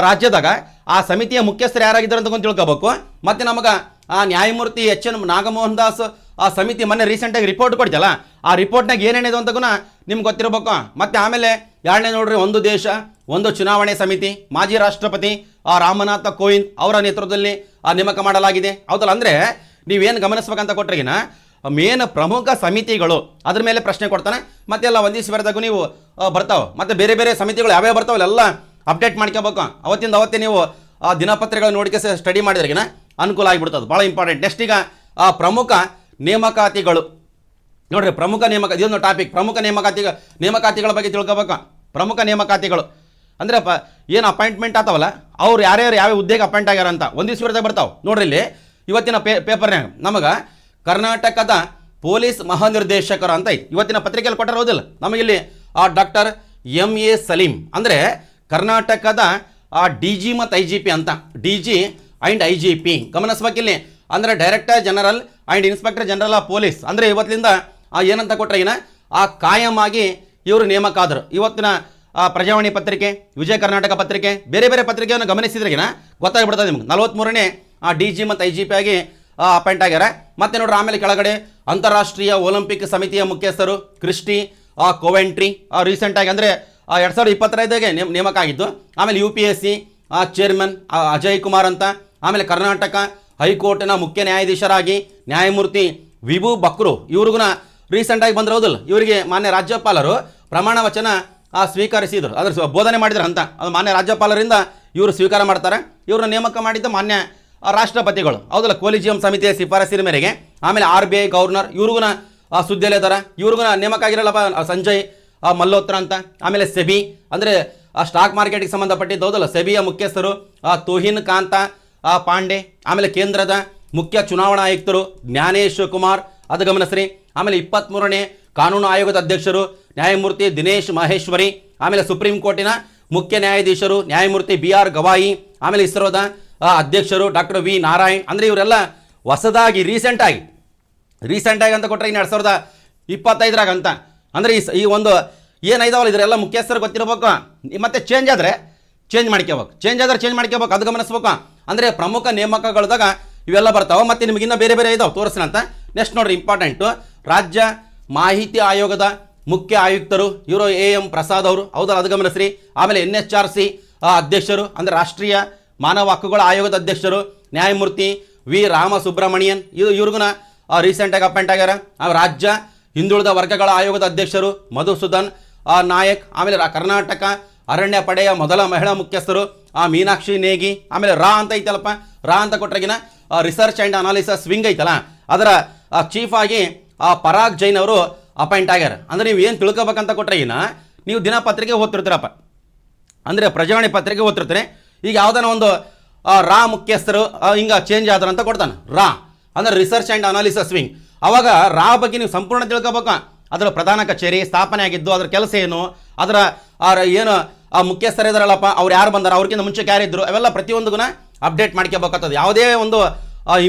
ರಾಜ್ಯದಾಗ ಆ ಸಮಿತಿಯ ಮುಖ್ಯಸ್ಥರು ಯಾರಾಗಿದ್ದಾರೆ ಅಂತ ತಿಳ್ಕೋಬೇಕು. ಮತ್ತು ನಮಗೆ ಆ ನ್ಯಾಯಮೂರ್ತಿ HN ನಾಗಮೋಹನ್ ದಾಸ್ ಆ ಸಮಿತಿ ಮೊನ್ನೆ ರೀಸೆಂಟಾಗಿ ರಿಪೋರ್ಟ್ ಕೊಡ್ತಲ್ಲ, ಆ ರಿಪೋರ್ಟ್ನಾಗ ಏನೇನಿದೆ ಅಂತಗೂ ನಿಮ್ಗೆ ಗೊತ್ತಿರಬೇಕು. ಮತ್ತು ಆಮೇಲೆ 2ನೇ ನೋಡ್ರಿ, ಒಂದು ದೇಶ ಒಂದು ಚುನಾವಣೆ ಸಮಿತಿ, ಮಾಜಿ ರಾಷ್ಟ್ರಪತಿ ರಾಮನಾಥ ಕೋವಿಂದ್ ಅವರ ನೇತೃತ್ವದಲ್ಲಿ ನೇಮಕ ಮಾಡಲಾಗಿದೆ ಹೌದಲ್ಲ. ಅಂದರೆ ನೀವೇನು ಗಮನಿಸ್ಬೇಕಂತ ಕೊಟ್ಟರೆಗಿನ ಮೇನ್ ಪ್ರಮುಖ ಸಮಿತಿಗಳು ಅದ್ರ ಮೇಲೆ ಪ್ರಶ್ನೆ ಕೊಡ್ತಾನೆ. ಮತ್ತೆಲ್ಲ ಒಂದಿವ್ಸ ಬರೆದಾಗೂ ನೀವು ಬರ್ತಾವೆ. ಮತ್ತು ಬೇರೆ ಸಮಿತಿಗಳು ಯಾವ್ಯಾವ ಬರ್ತಾವಲ್ಲ ಎಲ್ಲ ಅಪ್ಡೇಟ್ ಮಾಡ್ಕೋಬೇಕು. ಅವತ್ತೇ ನೀವು ದಿನಪತ್ರಿಕೆಗಳು ನೋಡಿಕೆ ಸ್ಟಡಿ ಮಾಡಿದ್ರಿಗಿನ ಅನುಕೂಲ ಆಗಿಬಿಡ್ತದೆ, ಭಾಳ ಇಂಪಾರ್ಟೆಂಟ್. ನೆಕ್ಸ್ಟ್ ಈಗ ಪ್ರಮುಖ ನೇಮಕಾತಿಗಳು ನೋಡ್ರಿ, ಪ್ರಮುಖ ಇದೊಂದು ಟಾಪಿಕ್. ಪ್ರಮುಖ ನೇಮಕಾತಿಗಳ ಬಗ್ಗೆ ತಿಳ್ಕೊಬೇಕು. ಪ್ರಮುಖ ನೇಮಕಾತಿಗಳು ಅಂದರೆ ಏನು ಅಪಾಯಿಂಟ್ಮೆಂಟ್ ಆತವಲ್ಲ, ಅವ್ರು ಯಾರ್ಯಾರು ಯಾವ ಹುದ್ದೆಗೆ ಅಪಾಯಿಂಟ್ ಆಗ್ಯಾರ ಅಂತ ಒಂದಿವ್ಸ ವಿರುದ್ಧ ಬರ್ತಾವೆ. ನೋಡ್ರಿ, ಇಲ್ಲಿ ಇವತ್ತಿನ ಪೇಪರ್ನಾಗ ನಮಗೆ ಕರ್ನಾಟಕದ ಪೊಲೀಸ್ ಮಹಾನಿರ್ದೇಶಕರು ಅಂತ ಐತಿ. ಇವತ್ತಿನ ಪತ್ರಿಕೆಯಲ್ಲಿ ಕೊಟ್ಟಿರೋದಿಲ್ಲ ನಮಗಿಲ್ಲಿ ಡಾಕ್ಟರ್ MA ಸಲೀಂ ಅಂದರೆ ಕರ್ನಾಟಕದ DG ಮತ್ತು IGP ಅಂತ, DG ಆ್ಯಂಡ್ IGP ಗಮನಿಸ್ಬೇಕಿಲ್ಲಿ. ಅಂದರೆ director general and inspector general of police. ಅಂದರೆ ಇವತ್ತಿನಿಂದ ಏನಂತ ಕೊಟ್ಟರೆ ಕಾಯಂ ಆಗಿ ಇವರು ನೇಮಕ ಆದರು. ಇವತ್ತಿನ ಪ್ರಜಾವಾಣಿ ಪತ್ರಿಕೆ, ವಿಜಯ ಕರ್ನಾಟಕ ಪತ್ರಿಕೆ, ಬೇರೆ ಬೇರೆ ಪತ್ರಿಕೆಯನ್ನು ಗಮನಿಸಿದ್ರಿಗಿನ ಗೊತ್ತಾಗ್ಬಿಡ್ತದೆ ನಿಮ್ಗೆ. 43ನೇ DG ಮತ್ತು IGP ಆಗಿ ಅಪಾಯಿಂಟ್ ಆಗ್ಯಾರ. ಮತ್ತೆ ನೋಡ್ರಿ, ಆಮೇಲೆ ಕೆಳಗಡೆ ಅಂತಾರಾಷ್ಟ್ರೀಯ ಒಲಿಂಪಿಕ್ ಸಮಿತಿಯ ಮುಖ್ಯಸ್ಥರು ಕ್ರಿಸ್ಟಿ ಕೋವೆಂಟ್ರಿ ರೀಸೆಂಟಾಗಿ ಅಂದರೆ 2025ಗೆ ನೇಮಕ ಆಗಿದ್ದು. ಆಮೇಲೆ UPSC ಚೇರ್ಮನ್ ಅಜಯ್ ಕುಮಾರ್ ಅಂತ. ಆಮೇಲೆ ಕರ್ನಾಟಕ ಹೈಕೋರ್ಟ್ನ ಮುಖ್ಯ ನ್ಯಾಯಾಧೀಶರಾಗಿ ನ್ಯಾಯಮೂರ್ತಿ ವಿಭು ಬಕ್ರು ಇವ್ರಿಗೂ ರೀಸೆಂಟಾಗಿ ಬಂದಿರೋದಿಲ್ಲ. ಇವರಿಗೆ ಮಾನ್ಯ ರಾಜ್ಯಪಾಲರು ಪ್ರಮಾಣ ವಚನ ಸ್ವೀಕರಿಸಿದರು, ಅದ್ರ ಬೋಧನೆ ಮಾಡಿದ್ರು ಅಂತ. ಅದು ಮಾನ್ಯ ರಾಜ್ಯಪಾಲರಿಂದ ಇವರು ಸ್ವೀಕಾರ ಮಾಡ್ತಾರೆ. ಇವ್ರನ್ನ ನೇಮಕ ಮಾಡಿದ್ದ ಮಾನ್ಯ ರಾಷ್ಟ್ರಪತಿಗಳು, ಹೌದಲ್ಲ, ಕೊಲಿಜಿಯಂ ಸಮಿತಿಯ ಶಿಫಾರಸಿನ ಮೇರೆಗೆ. ಆಮೇಲೆ RBI ಗವರ್ನರ್ ಇವ್ರಿಗೂ ಸುದ್ದಿಯಲ್ಲೇ ಇದ್ದಾರೆ. ಇವ್ರಿಗೂ ನೇಮಕ ಆಗಿರಲ್ಲಪ್ಪ ಸಂಜಯ್ ಮಲ್ಹೋತ್ರ ಅಂತ. ಆಮೇಲೆ ಸೆಬಿ ಅಂದರೆ ಸ್ಟಾಕ್ ಮಾರ್ಕೆಟ್ಗೆ ಸಂಬಂಧಪಟ್ಟಿದ್ದು, ಹೌದಲ್ಲ, ಸೆಬಿಯ ಮುಖ್ಯಸ್ಥರು ತುಹಿನ್ ಕಾಂತ ಪಾಂಡೆ. ಆಮೇಲೆ ಕೇಂದ್ರದ ಮುಖ್ಯ ಚುನಾವಣಾ ಆಯುಕ್ತರು ಜ್ಞಾನೇಶ್ ಕುಮಾರ್, ಅದು ಗಮನಿಸ್ರಿ. ಆಮೇಲೆ 23ನೇ ಕಾನೂನು ಆಯೋಗದ ಅಧ್ಯಕ್ಷರು ನ್ಯಾಯಮೂರ್ತಿ ದಿನೇಶ್ ಮಹೇಶ್ವರಿ. ಆಮೇಲೆ ಸುಪ್ರೀಂ ಕೋರ್ಟಿನ ಮುಖ್ಯ ನ್ಯಾಯಾಧೀಶರು ನ್ಯಾಯಮೂರ್ತಿ BR ಗವಾಯಿ. ಆಮೇಲೆ ಇಸ್ರೋದ ಅಧ್ಯಕ್ಷರು ಡಾಕ್ಟರ್ V ನಾರಾಯಣ್. ಅಂದರೆ ಇವರೆಲ್ಲ ಹೊಸದಾಗಿ ರೀಸೆಂಟಾಗಿ ಅಂತ ಕೊಟ್ಟರೆ 2025 ಅಂತ. ಅಂದರೆ ಈ ಒಂದು ಏನಿದಾವಲ್ಲ ಇದರೆಲ್ಲ ಮುಖ್ಯಸ್ಥರು ಗೊತ್ತಿರಬೇಕು. ಮತ್ತೆ ಚೇಂಜ್ ಆದರೆ ಚೇಂಜ್ ಮಾಡ್ಕೋಬೇಕು, ಅದು ಗಮನಿಸ್ಬೇಕು. ಅಂದರೆ ಪ್ರಮುಖ ನೇಮಕಗಳದಾಗ ಇವೆಲ್ಲ ಬರ್ತಾವೆ. ಮತ್ತು ನಿಮಗಿನ್ನ ಬೇರೆ ಬೇರೆ ಇದಾವೆ ತೋರಿಸ್ತೀನಿ ಅಂತ. ನೆಕ್ಸ್ಟ್ ನೋಡ್ರಿ, ಇಂಪಾರ್ಟೆಂಟು, ರಾಜ್ಯ ಮಾಹಿತಿ ಆಯೋಗದ ಮುಖ್ಯ ಆಯುಕ್ತರು ಇವರು AM ಪ್ರಸಾದ್ ಅವರು, ಹೌದಲ್ಲ, ಅದು ಗಮನಿಸ್ರಿ. ಆಮೇಲೆ NHRC ಅಧ್ಯಕ್ಷರು ಅಂದರೆ ರಾಷ್ಟ್ರೀಯ ಮಾನವ ಹಕ್ಕುಗಳ ಆಯೋಗದ ಅಧ್ಯಕ್ಷರು ನ್ಯಾಯಮೂರ್ತಿ V ರಾಮಸುಬ್ರಮಣಿಯನ್, ಇವ್ರಿಗೂ ರೀಸೆಂಟಾಗಿ ಅಪಾಯಿಂಟ್ ಆಗ್ಯಾರ. ರಾಜ್ಯ ಹಿಂದುಳಿದ ವರ್ಗಗಳ ಆಯೋಗದ ಅಧ್ಯಕ್ಷರು ಮಧುಸೂದನ್ ನಾಯಕ್. ಆಮೇಲೆ ಕರ್ನಾಟಕ ಅರಣ್ಯ ಪಡೆಯ ಮೊದಲ ಮಹಿಳಾ ಮುಖ್ಯಸ್ಥರು ಮೀನಾಕ್ಷಿ ನೇಗಿ. ಆಮೇಲೆ ಅಂತ ಐತಲ್ಲಪ್ಪ, ಅಂತ ಕೊಟ್ರಗಿನ ರಿಸರ್ಚ್ ಆ್ಯಂಡ್ ಅನಾಲಿಸಿಸ್ ವಿಂಗ್ ಐತಲ್ಲ, ಅದರ ಚೀಫ್ ಆಗಿ ಪರಾಗ್ ಜೈನ್ ಅವರು ಅಪಾಯಿಂಟ್ ಆಗ್ಯಾರ. ಅಂದರೆ ನೀವು ಏನು ತಿಳ್ಕೊಬೇಕಂತ ಕೊಟ್ರಗಿನ, ನೀವು ದಿನಪತ್ರಿಕೆ ಓದ್ತಿರ್ತೀರಪ್ಪ, ಅಂದರೆ ಪ್ರಜಾವಾಣಿ ಪತ್ರಿಕೆ ಓದ್ತಿರ್ತೀರಿ. ಈಗ ಯಾವುದಾನ ಒಂದು ಮುಖ್ಯಸ್ಥರು ಹಿಂಗೆ ಚೇಂಜ್ ಆದ್ರ ಅಂತ ಕೊಡ್ತಾನೆ. ಅಂದರೆ ರಿಸರ್ಚ್ ಆ್ಯಂಡ್ ಅನಾಲಿಸಿಸ್ ವಿಂಗ್. ಅವಾಗ ಬಗ್ಗೆ ನೀವು ಸಂಪೂರ್ಣ ತಿಳ್ಕೊಬೇಕು. ಅದರ ಪ್ರಧಾನ ಕಚೇರಿ ಸ್ಥಾಪನೆ ಆಗಿದ್ದು, ಅದರ ಕೆಲಸ ಏನು, ಅದರ ಏನು ಮುಖ್ಯಸ್ಥರು ಇದಾರಲ್ಲಪ್ಪ, ಅವ್ರು ಯಾರು ಬಂದಾರ, ಅವ್ರಿಗಿಂತ ಮುಂಚೆ ಯಾರಿದ್ರು, ಅವೆಲ್ಲ ಪ್ರತಿಯೊಂದಿಗೂ ಅಪ್ಡೇಟ್ ಮಾಡ್ಕೋಬೇಕಾಗ್ತದೆ. ಯಾವುದೇ ಒಂದು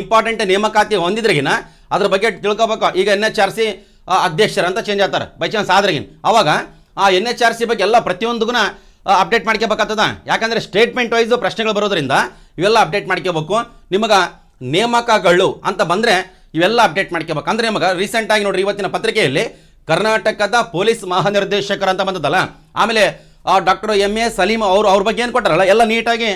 ಇಂಪಾರ್ಟೆಂಟ್ ನೇಮಕಾತಿ ಹೊಂದಿದ್ರಿಗಿನ ಅದ್ರ ಬಗ್ಗೆ ತಿಳ್ಕೊಬೇಕು. ಈಗ NHRC ಅಧ್ಯಕ್ಷರು ಅಂತ ಚೇಂಜ್ ಆಗ್ತಾರೆ ಬೈ ಚಾನ್ಸ್ ಆದ್ರಿಗಿನ, ಅವಾಗ NHRC ಬಗ್ಗೆ ಎಲ್ಲ ಪ್ರತಿಯೊಂದಿಗೂ ಅಪ್ಡೇಟ್ ಮಾಡ್ಕೋಬೇಕಾಗ್ತದ. ಯಾಕಂದರೆ ಸ್ಟೇಟ್ಮೆಂಟ್ ವೈಸ್ ಪ್ರಶ್ನೆಗಳು ಬರೋದ್ರಿಂದ ಇವೆಲ್ಲ ಅಪ್ಡೇಟ್ ಮಾಡ್ಕೋಬೇಕು. ನಿಮಗೆ ನೇಮಕಗಳು ಅಂತ ಬಂದರೆ ಇವೆಲ್ಲ ಅಪ್ಡೇಟ್ ಮಾಡ್ಕೋಬೇಕು. ಅಂದರೆ ನಿಮಗೆ ರೀಸೆಂಟಾಗಿ ನೋಡ್ರಿ, ಇವತ್ತಿನ ಪತ್ರಿಕೆಯಲ್ಲಿ ಕರ್ನಾಟಕದ ಪೊಲೀಸ್ ಮಹಾನಿರ್ದೇಶಕರು ಅಂತ ಬಂದದಲ್ಲ, ಆಮೇಲೆ ಡಾಕ್ಟರ್ MA ಸಲೀಂ ಅವ್ರ ಬಗ್ಗೆ ಏನು ಕೊಟ್ಟಾರಲ್ಲ, ಎಲ್ಲ ನೀಟಾಗಿ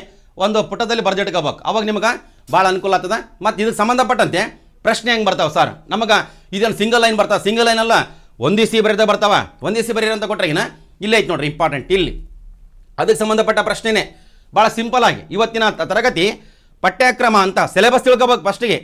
ಒಂದು ಪುಟದಲ್ಲಿ ಬರೆದಿಟ್ಕೋಬೇಕು. ಅವಾಗ ನಿಮಗೆ ಭಾಳ ಅನುಕೂಲ ಆಗ್ತದೆ. ಮತ್ತು ಇದಕ್ಕೆ ಸಂಬಂಧಪಟ್ಟಂತೆ ಪ್ರಶ್ನೆ ಹೆಂಗೆ ಬರ್ತಾವೆ ಸರ್, ನಮಗೆ ಇದೇನು ಸಿಂಗಲ್ ಲೈನ್ ಬರ್ತಾವೆ? ಸಿಂಗಲ್ ಲೈನ್ ಅಲ್ಲ, ಒಂದಿಸಿ ಬರೆದ ಬರ್ತಾವ. ಒಂದಿಸಿ ಬರೀರಿ ಅಂತ ಕೊಟ್ರೆಗಿನ ಇಲ್ಲೇ ಐತೆ ನೋಡ್ರಿ ಇಂಪಾರ್ಟೆಂಟ್. ಇಲ್ಲಿ ಅದಕ್ಕೆ ಸಂಬಂಧಪಟ್ಟ ಪ್ರಶ್ನೆನೇ ಭಾಳ ಸಿಂಪಲ್ ಆಗಿ ಇವತ್ತಿನ ತರಗತಿ ಪಠ್ಯಕ್ರಮ ಅಂತ ಸಿಲೆಬಸ್ ತಿಳ್ಕೊಬೇಕು. ಫಸ್ಟಿಗೆ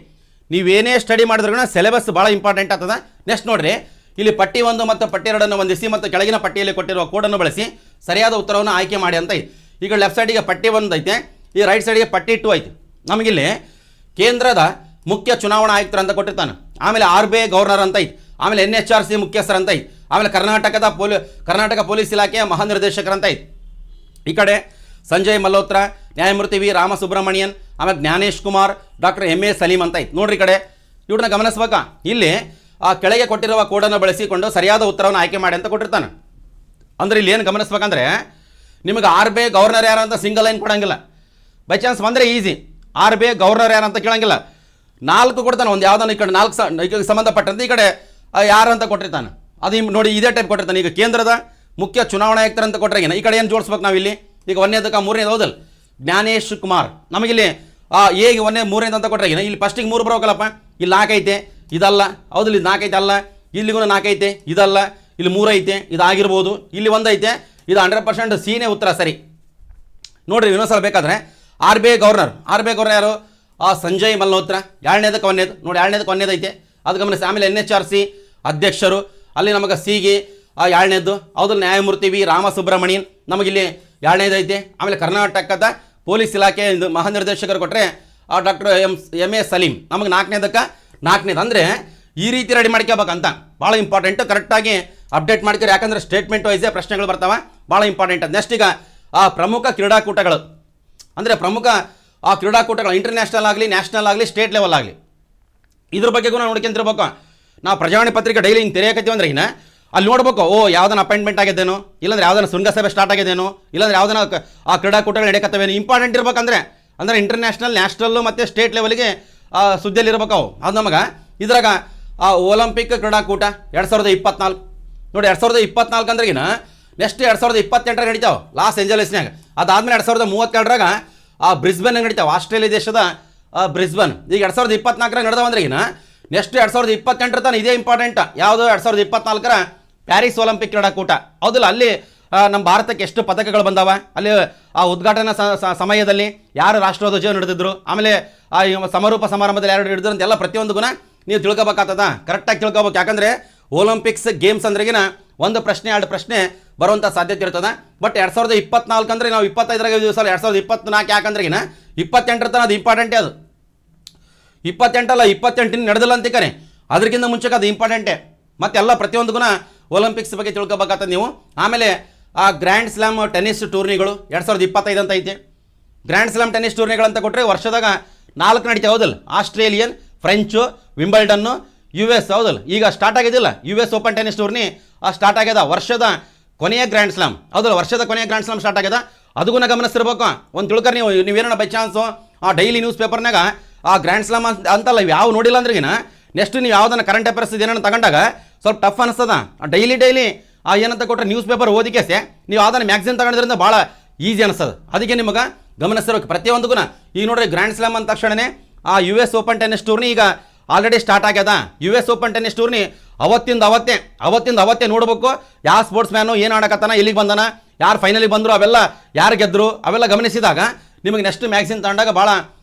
ನೀವೇನೇ ಸ್ಟಡಿ ಮಾಡಿದ್ರೂ ಸಿಲೆಬಸ್ ಭಾಳ ಇಂಪಾರ್ಟೆಂಟ್ ಆಗ್ತದೆ. ನೆಕ್ಸ್ಟ್ ನೋಡ್ರಿ, ಇಲ್ಲಿ ಪಟ್ಟಿ 1 ಮತ್ತು ಪಟ್ಟಿ 2 ಹೊಂದಿಸಿ ಮತ್ತು ಕೆಳಗಿನ ಪಟ್ಟಿಯಲ್ಲಿ ಕೊಟ್ಟಿರುವ ಕೋಡನ್ನು ಬಳಸಿ ಸರಿಯಾದ ಉತ್ತರವನ್ನು ಆಯ್ಕೆ ಮಾಡಿ ಅಂತ ಐತೆ. ಈಗ ಲೆಫ್ಟ್ ಸೈಡಿಗೆ ಪಟ್ಟಿ 1 ಐತೆ, ಈ ರೈಟ್ ಸೈಡಿಗೆ ಪಟ್ಟಿ 2 ಐತೆ. ನಮಗಿಲ್ಲಿ ಕೇಂದ್ರದ ಮುಖ್ಯ ಚುನಾವಣಾ ಆಯುಕ್ತರು ಅಂತ ಕೊಟ್ಟಿರ್ತಾನೆ. ಆಮೇಲೆ RBI ಗವರ್ನರ್ ಅಂತ ಐತೆ. ಆಮೇಲೆ NHRC ಮುಖ್ಯಸ್ಥರು ಅಂತ ಐತೆ. ಆಮೇಲೆ ಕರ್ನಾಟಕ ಪೊಲೀಸ್ ಇಲಾಖೆಯ ಮಹಾನಿರ್ದೇಶಕರು ಅಂತ ಐತೆ. ಈ ಕಡೆ ಸಂಜಯ್ ಮಲ್ಹೋತ್ರ, ನ್ಯಾಯಮೂರ್ತಿ V ರಾಮಸುಬ್ರಮಣಿಯನ್, ಆಮೇಲೆ ಜ್ಞಾನೇಶ್ ಕುಮಾರ್, ಡಾಕ್ಟರ್ MA ಸಲೀಂ ಅಂತ ಐತೆ. ನೋಡ್ರಿ, ಈ ಕಡೆ ಇವ್ರನ್ನ ಗಮನಿಸ್ಬೇಕಾ. ಇಲ್ಲಿ ಕೆಳಗೆ ಕೊಟ್ಟಿರುವ ಕೋಡನ್ನು ಬಳಸಿಕೊಂಡು ಸರಿಯಾದ ಉತ್ತರವನ್ನು ಆಯ್ಕೆ ಮಾಡಿ ಅಂತ ಕೊಟ್ಟಿರ್ತಾನೆ. ಅಂದರೆ ಇಲ್ಲಿ ಏನು ಗಮನಿಸ್ಬೇಕಂದ್ರೆ, ನಿಮಗೆ RBI ಗವರ್ನರ್ ಯಾರು ಅಂತ ಸಿಂಗಲ್ ಲೈನ್ ಕೊಡೋಂಗಿಲ್ಲ. ಬೈ ಚಾನ್ಸ್ ಬಂದರೆ ಈಸಿ, RBI ಗವರ್ನರ್ ಯಾರು ಅಂತ ಕೇಳೋಂಗಿಲ್ಲ. 4 ಕೊಡ್ತಾನೆ, ಒಂದು ಯಾವುದನ್ನು ಈ ಕಡೆ 4 ಸಂಬಂಧಪಟ್ಟಂತೆ ಈ ಕಡೆ ಯಾರು ಅಂತ ಕೊಟ್ಟಿರ್ತಾನೆ. ಅದು ನೋಡಿ ಇದೇ ಟೈಪ್ ಕೊಟ್ಟಿರ್ತಾನೆ. ಈಗ ಕೇಂದ್ರದ ಮುಖ್ಯ ಚುನಾವಣಾ ಆಯುಕ್ತರು ಅಂತ ಕೊಟ್ಟರೆ ಈ ಕಡೆ ಏನು ಜೋಡಿಸ್ಬೇಕು ನಾವಿಲ್ಲಿ? ಈಗ 1ನೇದಕ್ಕೆ 3ನೇದು ಹೌದಲ್ಲ, ಜ್ಞಾನೇಶ್ ಕುಮಾರ್. ನಮಗಿಲ್ಲಿ ಹೇಗೆ 1ನೇ 3ನೇದು ಅಂತ ಕೊಟ್ಟರೆ ಇಲ್ಲಿ ಫಸ್ಟಿಗೆ 3 ಬರೋಕಲ್ಲಪ್ಪ, ಇಲ್ಲಿ 4 ಐತೆ, ಇದಲ್ಲ, ಹೌದಿಲ್ಲ, ಇದು 4 ಐತೆ ಅಲ್ಲ, ಇಲ್ಲಿಗೂ 4 ಐತೆ, ಇದಲ್ಲ, ಇಲ್ಲಿ 3 ಐತೆ, ಇದಾಗಿರ್ಬೋದು, ಇಲ್ಲಿ 1 ಐತೆ, ಇದು 100% ಸಿನೇ ಉತ್ತರ ಸರಿ. ನೋಡ್ರಿ ಇನ್ನೊಂದ್ಸಲ ಬೇಕಾದ್ರೆ RBI ಗವರ್ನರ್ ಯಾರು? ಸಂಜಯ್ ಮಲ್ಹೋತ್ರ. 2ನೇದಕ್ಕೆ 1ನೇದು ನೋಡಿ, 2ನೇದಕ್ಕೆ 1ನೇದು ಐತೆ, ಅದು ಗಮನಿಸಿ. ಆಮೇಲೆ NHRC ಅಧ್ಯಕ್ಷರು, ಅಲ್ಲಿ ನಮಗೆ ಸಿಗಿ ಎರಡನೇದ್ದು ಹೌದು ನ್ಯಾಯಮೂರ್ತಿ ವಿ ರಾಮಸುಬ್ರಹ್ಮಣ್ಯನ್ ನಮಗಿಲ್ಲಿ ಎರಡನೇದು ಐತೆ. ಆಮೇಲೆ ಕರ್ನಾಟಕದ ಪೊಲೀಸ್ ಇಲಾಖೆ ಮಹಾನಿರ್ದೇಶಕರು ಕೊಟ್ಟರೆ ಡಾಕ್ಟರ್ ಎಮ್ ಎ ಸಲೀಂ ನಮಗೆ ನಾಲ್ಕನೇದು. ಅಂದರೆ ಈ ರೀತಿ ರೆಡಿ ಮಾಡ್ಕೋಬೇಕಂತ ಭಾಳ ಇಂಪಾರ್ಟೆಂಟು. ಕರೆಕ್ಟಾಗಿ ಅಪ್ಡೇಟ್ ಮಾಡ್ತೀರಿ, ಯಾಕಂದರೆ ಸ್ಟೇಟ್ಮೆಂಟ್ ವೈಸೇ ಪ್ರಶ್ನೆಗಳು ಬರ್ತಾವೆ, ಭಾಳ ಇಂಪಾರ್ಟೆಂಟ್. ನೆಕ್ಸ್ಟ್ ಈಗ ಪ್ರಮುಖ ಕ್ರೀಡಾಕೂಟಗಳು ಅಂದರೆ ಪ್ರಮುಖ ಕ್ರೀಡಾಕೂಟಗಳು ಇಂಟರ್ನ್ಯಾಷನಲ್ ಆಗಲಿ, ನ್ಯಾಷನಲ್ ಆಗಲಿ, ಸ್ಟೇಟ್ ಲೆವೆಲ್ ಆಗಲಿ, ಇದ್ರ ಬಗ್ಗೆಗೂ ನಾವು ನೋಡ್ಕೊಂತಿರ್ಬೇಕು. ನಾವು ಪ್ರಜಾವಾಣಿ ಪತ್ರಿಕೆ ಡೈಲಿ ಹಿಂಗೆ ತೆರೆಯಕತ್ತೀವಿ ಅಂದ್ರೆ ಅಲ್ಲಿ ನೋಡ್ಬೇಕು, ಯಾವ್ದಾನ ಅಪಾಯಿಂಟ್ಮೆಂಟ್ ಆಗಿದ್ದೇನೋ, ಇಲ್ಲಾಂದ್ರೆ ಯಾವ್ದಾನ ಶೃಂಗಸಭೆ ಸ್ಟಾರ್ಟ್ ಆಗಿದ್ದೇನೋ, ಇಲ್ಲಾಂದ್ರೆ ಯಾವ್ದಾನ ಕ್ರೀಡಾಕೂಟಗಳು ನಡೆಯಕತ್ತವೇನು ಇಂಪಾರ್ಟೆಂಟ್ ಇರ್ಬೇಕಂದ್ರೆ ಅಂದರೆ ಇಂಟರ್ನ್ಯಾಷನಲ್, ನ್ಯಾಷನಲ್ಲು ಮತ್ತು ಸ್ಟೇಟ್ ಲೆವೆಲ್ಗೆ ಸುದ್ದಿಯಲ್ಲಿ ಇರ್ಬೇಕು ಅವು. ಅದು ನಮಗೆ ಇದ್ರಾಗ ಒಲಿಂಪಿಕ್ ಕ್ರೀಡಾಕೂಟ 2024 ನೋಡಿ. 2024 ಅಂದ್ರೆಗಿನ ನೆಕ್ಸ್ಟ್ 2028 ನಡೀತಾವೆ ಲಾಸ್ ಏಂಜಲೀಸ್ನಾಗ. ಅದಾದ್ಮೇಲೆ 2032 ಬ್ರಿಸ್ಬನ್ ನಡೀತಾವೆ, ಆಸ್ಟ್ರೇಲಿಯಾ ದೇಶದ ಬ್ರಿಸ್ಬನ್. ಈಗ 2024 ನಡೆದವ ಅಂದ್ರೆಗಿನ ನೆಕ್ಸ್ಟ್ 2028 ತಾನು ಇದೇ ಇಂಪಾರ್ಟೆಂಟ್. ಯಾವುದು 2024 ಪ್ಯಾರಿಸ್ ಒಲಿಂಪಿಕ್ ಕ್ರೀಡಾಕೂಟ ಹೌದಿಲ್ಲ. ಅಲ್ಲಿ ನಮ್ಮ ಭಾರತಕ್ಕೆ ಎಷ್ಟು ಪದಕಗಳು ಬಂದಾವ, ಅಲ್ಲಿ ಉದ್ಘಾಟನಾ ಸಮಯದಲ್ಲಿ ಯಾರು ರಾಷ್ಟ್ರಧ್ವಜ ನಡೆದಿದ್ರು, ಆಮೇಲೆ ಸಮಾರೋಪ ಸಮಾರಂಭದಲ್ಲಿ ಯಾರು ಹಿಡಿದ್ರು ಅಂತೆಲ್ಲ ಪ್ರತಿಯೊಂದು ಗುಣ ನೀವು ತಿಳ್ಕೊಬೇಕಾಗ್ತದ, ಕರೆಕ್ಟಾಗಿ ತಿಳ್ಕೊಬೇಕು. ಯಾಕಂದರೆ ಒಲಿಂಪಿಕ್ಸ್ ಗೇಮ್ಸ್ ಅಂದ್ರೆಗಿನ ಒಂದು ಪ್ರಶ್ನೆ 2 ಪ್ರಶ್ನೆ ಬರುವಂಥ ಸಾಧ್ಯತೆ ಇರ್ತದೆ. ಬಟ್ 2024 ಅಂದರೆ ನಾವು 25 ದಿವಸ 2024 ಯಾಕಂದ್ರೆಗಿನ 28 ತನಕ ಅದು ಇಂಪಾರ್ಟೆಂಟೇ. ಅದು 28 ಅಲ್ಲ 28 ನಡೆದಿಲ್ಲ ಅಂತ ಕರೆ, ಅದಕ್ಕಿಂತ ಮುಂಚೆಗೆ ಅದು ಇಂಪಾರ್ಟೆಂಟೇ. ಮತ್ತೆಲ್ಲ ಪ್ರತಿಯೊಂದು ಗುಣ ಒಲಿಂಪಿಕ್ಸ್ ಬಗ್ಗೆ ತಿಳ್ಕೊಬೇಕಾಗ್ತದೆ ನೀವು. ಆಮೇಲೆ ಗ್ರ್ಯಾಂಡ್ ಸ್ಲಾಮ್ ಟೆನ್ನಿಸ್ ಟೂರ್ನಿಗಳು 2025 ಅಂತ ಐತೆ. ಗ್ರ್ಯಾಂಡ್ ಸ್ಲಾಮ್ ಟೆನ್ನಿಸ್ ಟೂರ್ನಿಗಳಂತ ಕೊಟ್ಟರೆ ವರ್ಷದಾಗ 4 ನಡೀತಾವೆ ಹೌದಲ್ಲ. ಆಸ್ಟ್ರೇಲಿಯನ್, ಫ್ರೆಂಚು, ವಿಂಬಲ್ಡನ್ನು, US ಹೌದಲ್ಲ. ಈಗ ಸ್ಟಾರ್ಟ್ ಆಗಿದ್ದಿಲ್ಲ US open tennis tourney start ಆಗ್ಯದ. ವರ್ಷದ ಕೊನೆಯ ಗ್ರ್ಯಾಂಡ್ ಸ್ಲಾಮ್ ಹೌದಲ್ಲ, ವರ್ಷದ ಕೊನೆಯ ಗ್ರ್ಯಾಂಡ್ ಸ್ಲಾಮ್ ಸ್ಟಾರ್ಟ್ ಆಗ್ಯದ. ಅದಕ್ಕೂ ಗಮನಿಸ್ತಿರ್ಬೇಕು. ಒಂದು ತಿಳ್ಕರ್ ನೀವೇನೋ ಬೈ ಚಾನ್ಸು ಡೈಲಿ ನ್ಯೂಸ್ ಪೇಪರ್ನಾಗ ಗ್ರ್ಯಾಂಡ್ ಸ್ಲಾಮ್ ಅಂತಲ್ಲ ಯಾವ ನೋಡಿಲ್ಲ ಅಂದ್ರೆಗಿನ ನೆಕ್ಸ್ಟ್ ನೀವು ಯಾವ್ದನ್ನ ಕರೆಂಟ್ ಅಫೇರ್ಸ್ ಏನೇನು ತಗೊಂಡಾಗ ಸ್ವಲ್ಪ ಟಫ್ ಅನಿಸ್ತದ. ಡೈಲಿ ಏನಂತ ಕೊಟ್ಟರೆ ನ್ಯೂಸ್ ಪೇಪರ್ ಓದಿಕೆಸೆ ನೀವು ಯಾವ್ದನ್ನ ಮ್ಯಾಗ್ಝಿನ್ ತಗೊಂಡ್ರಿಂದ ಭಾಳ ಈಸಿ ಅನಿಸ್ತದೆ. ಅದಕ್ಕೆ ನಿಮಗೆ ಗಮನಿಸ್ತಿರ್ಬೇಕು ಪ್ರತಿಯೊಂದಕ್ಕೂ. ಈಗ ನೋಡ್ರಿ ಗ್ರ್ಯಾಂಡ್ ಸ್ಲಾಮ್ ಅಂದ ತಕ್ಷಣನೇ US ಓಪನ್ ಟೆನ್ನಿಸ್ ಟೂರ್ನಿ ಈಗ ಆಲ್ರೆಡಿ ಸ್ಟಾರ್ಟ್ ಆಗ್ಯದ. US ಓಪನ್ ಟೆನ್ನಿಸ್ ಟೂರ್ನಿ ಅವತ್ತಿಂದ ಅವತ್ತೇ ನೋಡ್ಬೇಕು ಯಾವ ಸ್ಪೋರ್ಟ್ಸ್ ಮ್ಯಾನು ಏನು ಆಡಕತ್ತಾನ, ಎಲ್ಲಿಗೆ ಬಂದಾನ, ಯಾರು ಫೈನಲಿಗೆ ಬಂದರು, ಅವೆಲ್ಲ ಯಾರು ಗೆದ್ದರು ಅವೆಲ್ಲ ಗಮನಿಸಿದಾಗ ನಿಮಗೆ ನೆಕ್ಸ್ಟ್ ಮ್ಯಾಗ್ಝಿನ್ ತಗೊಂಡಾಗ ಭಾಳ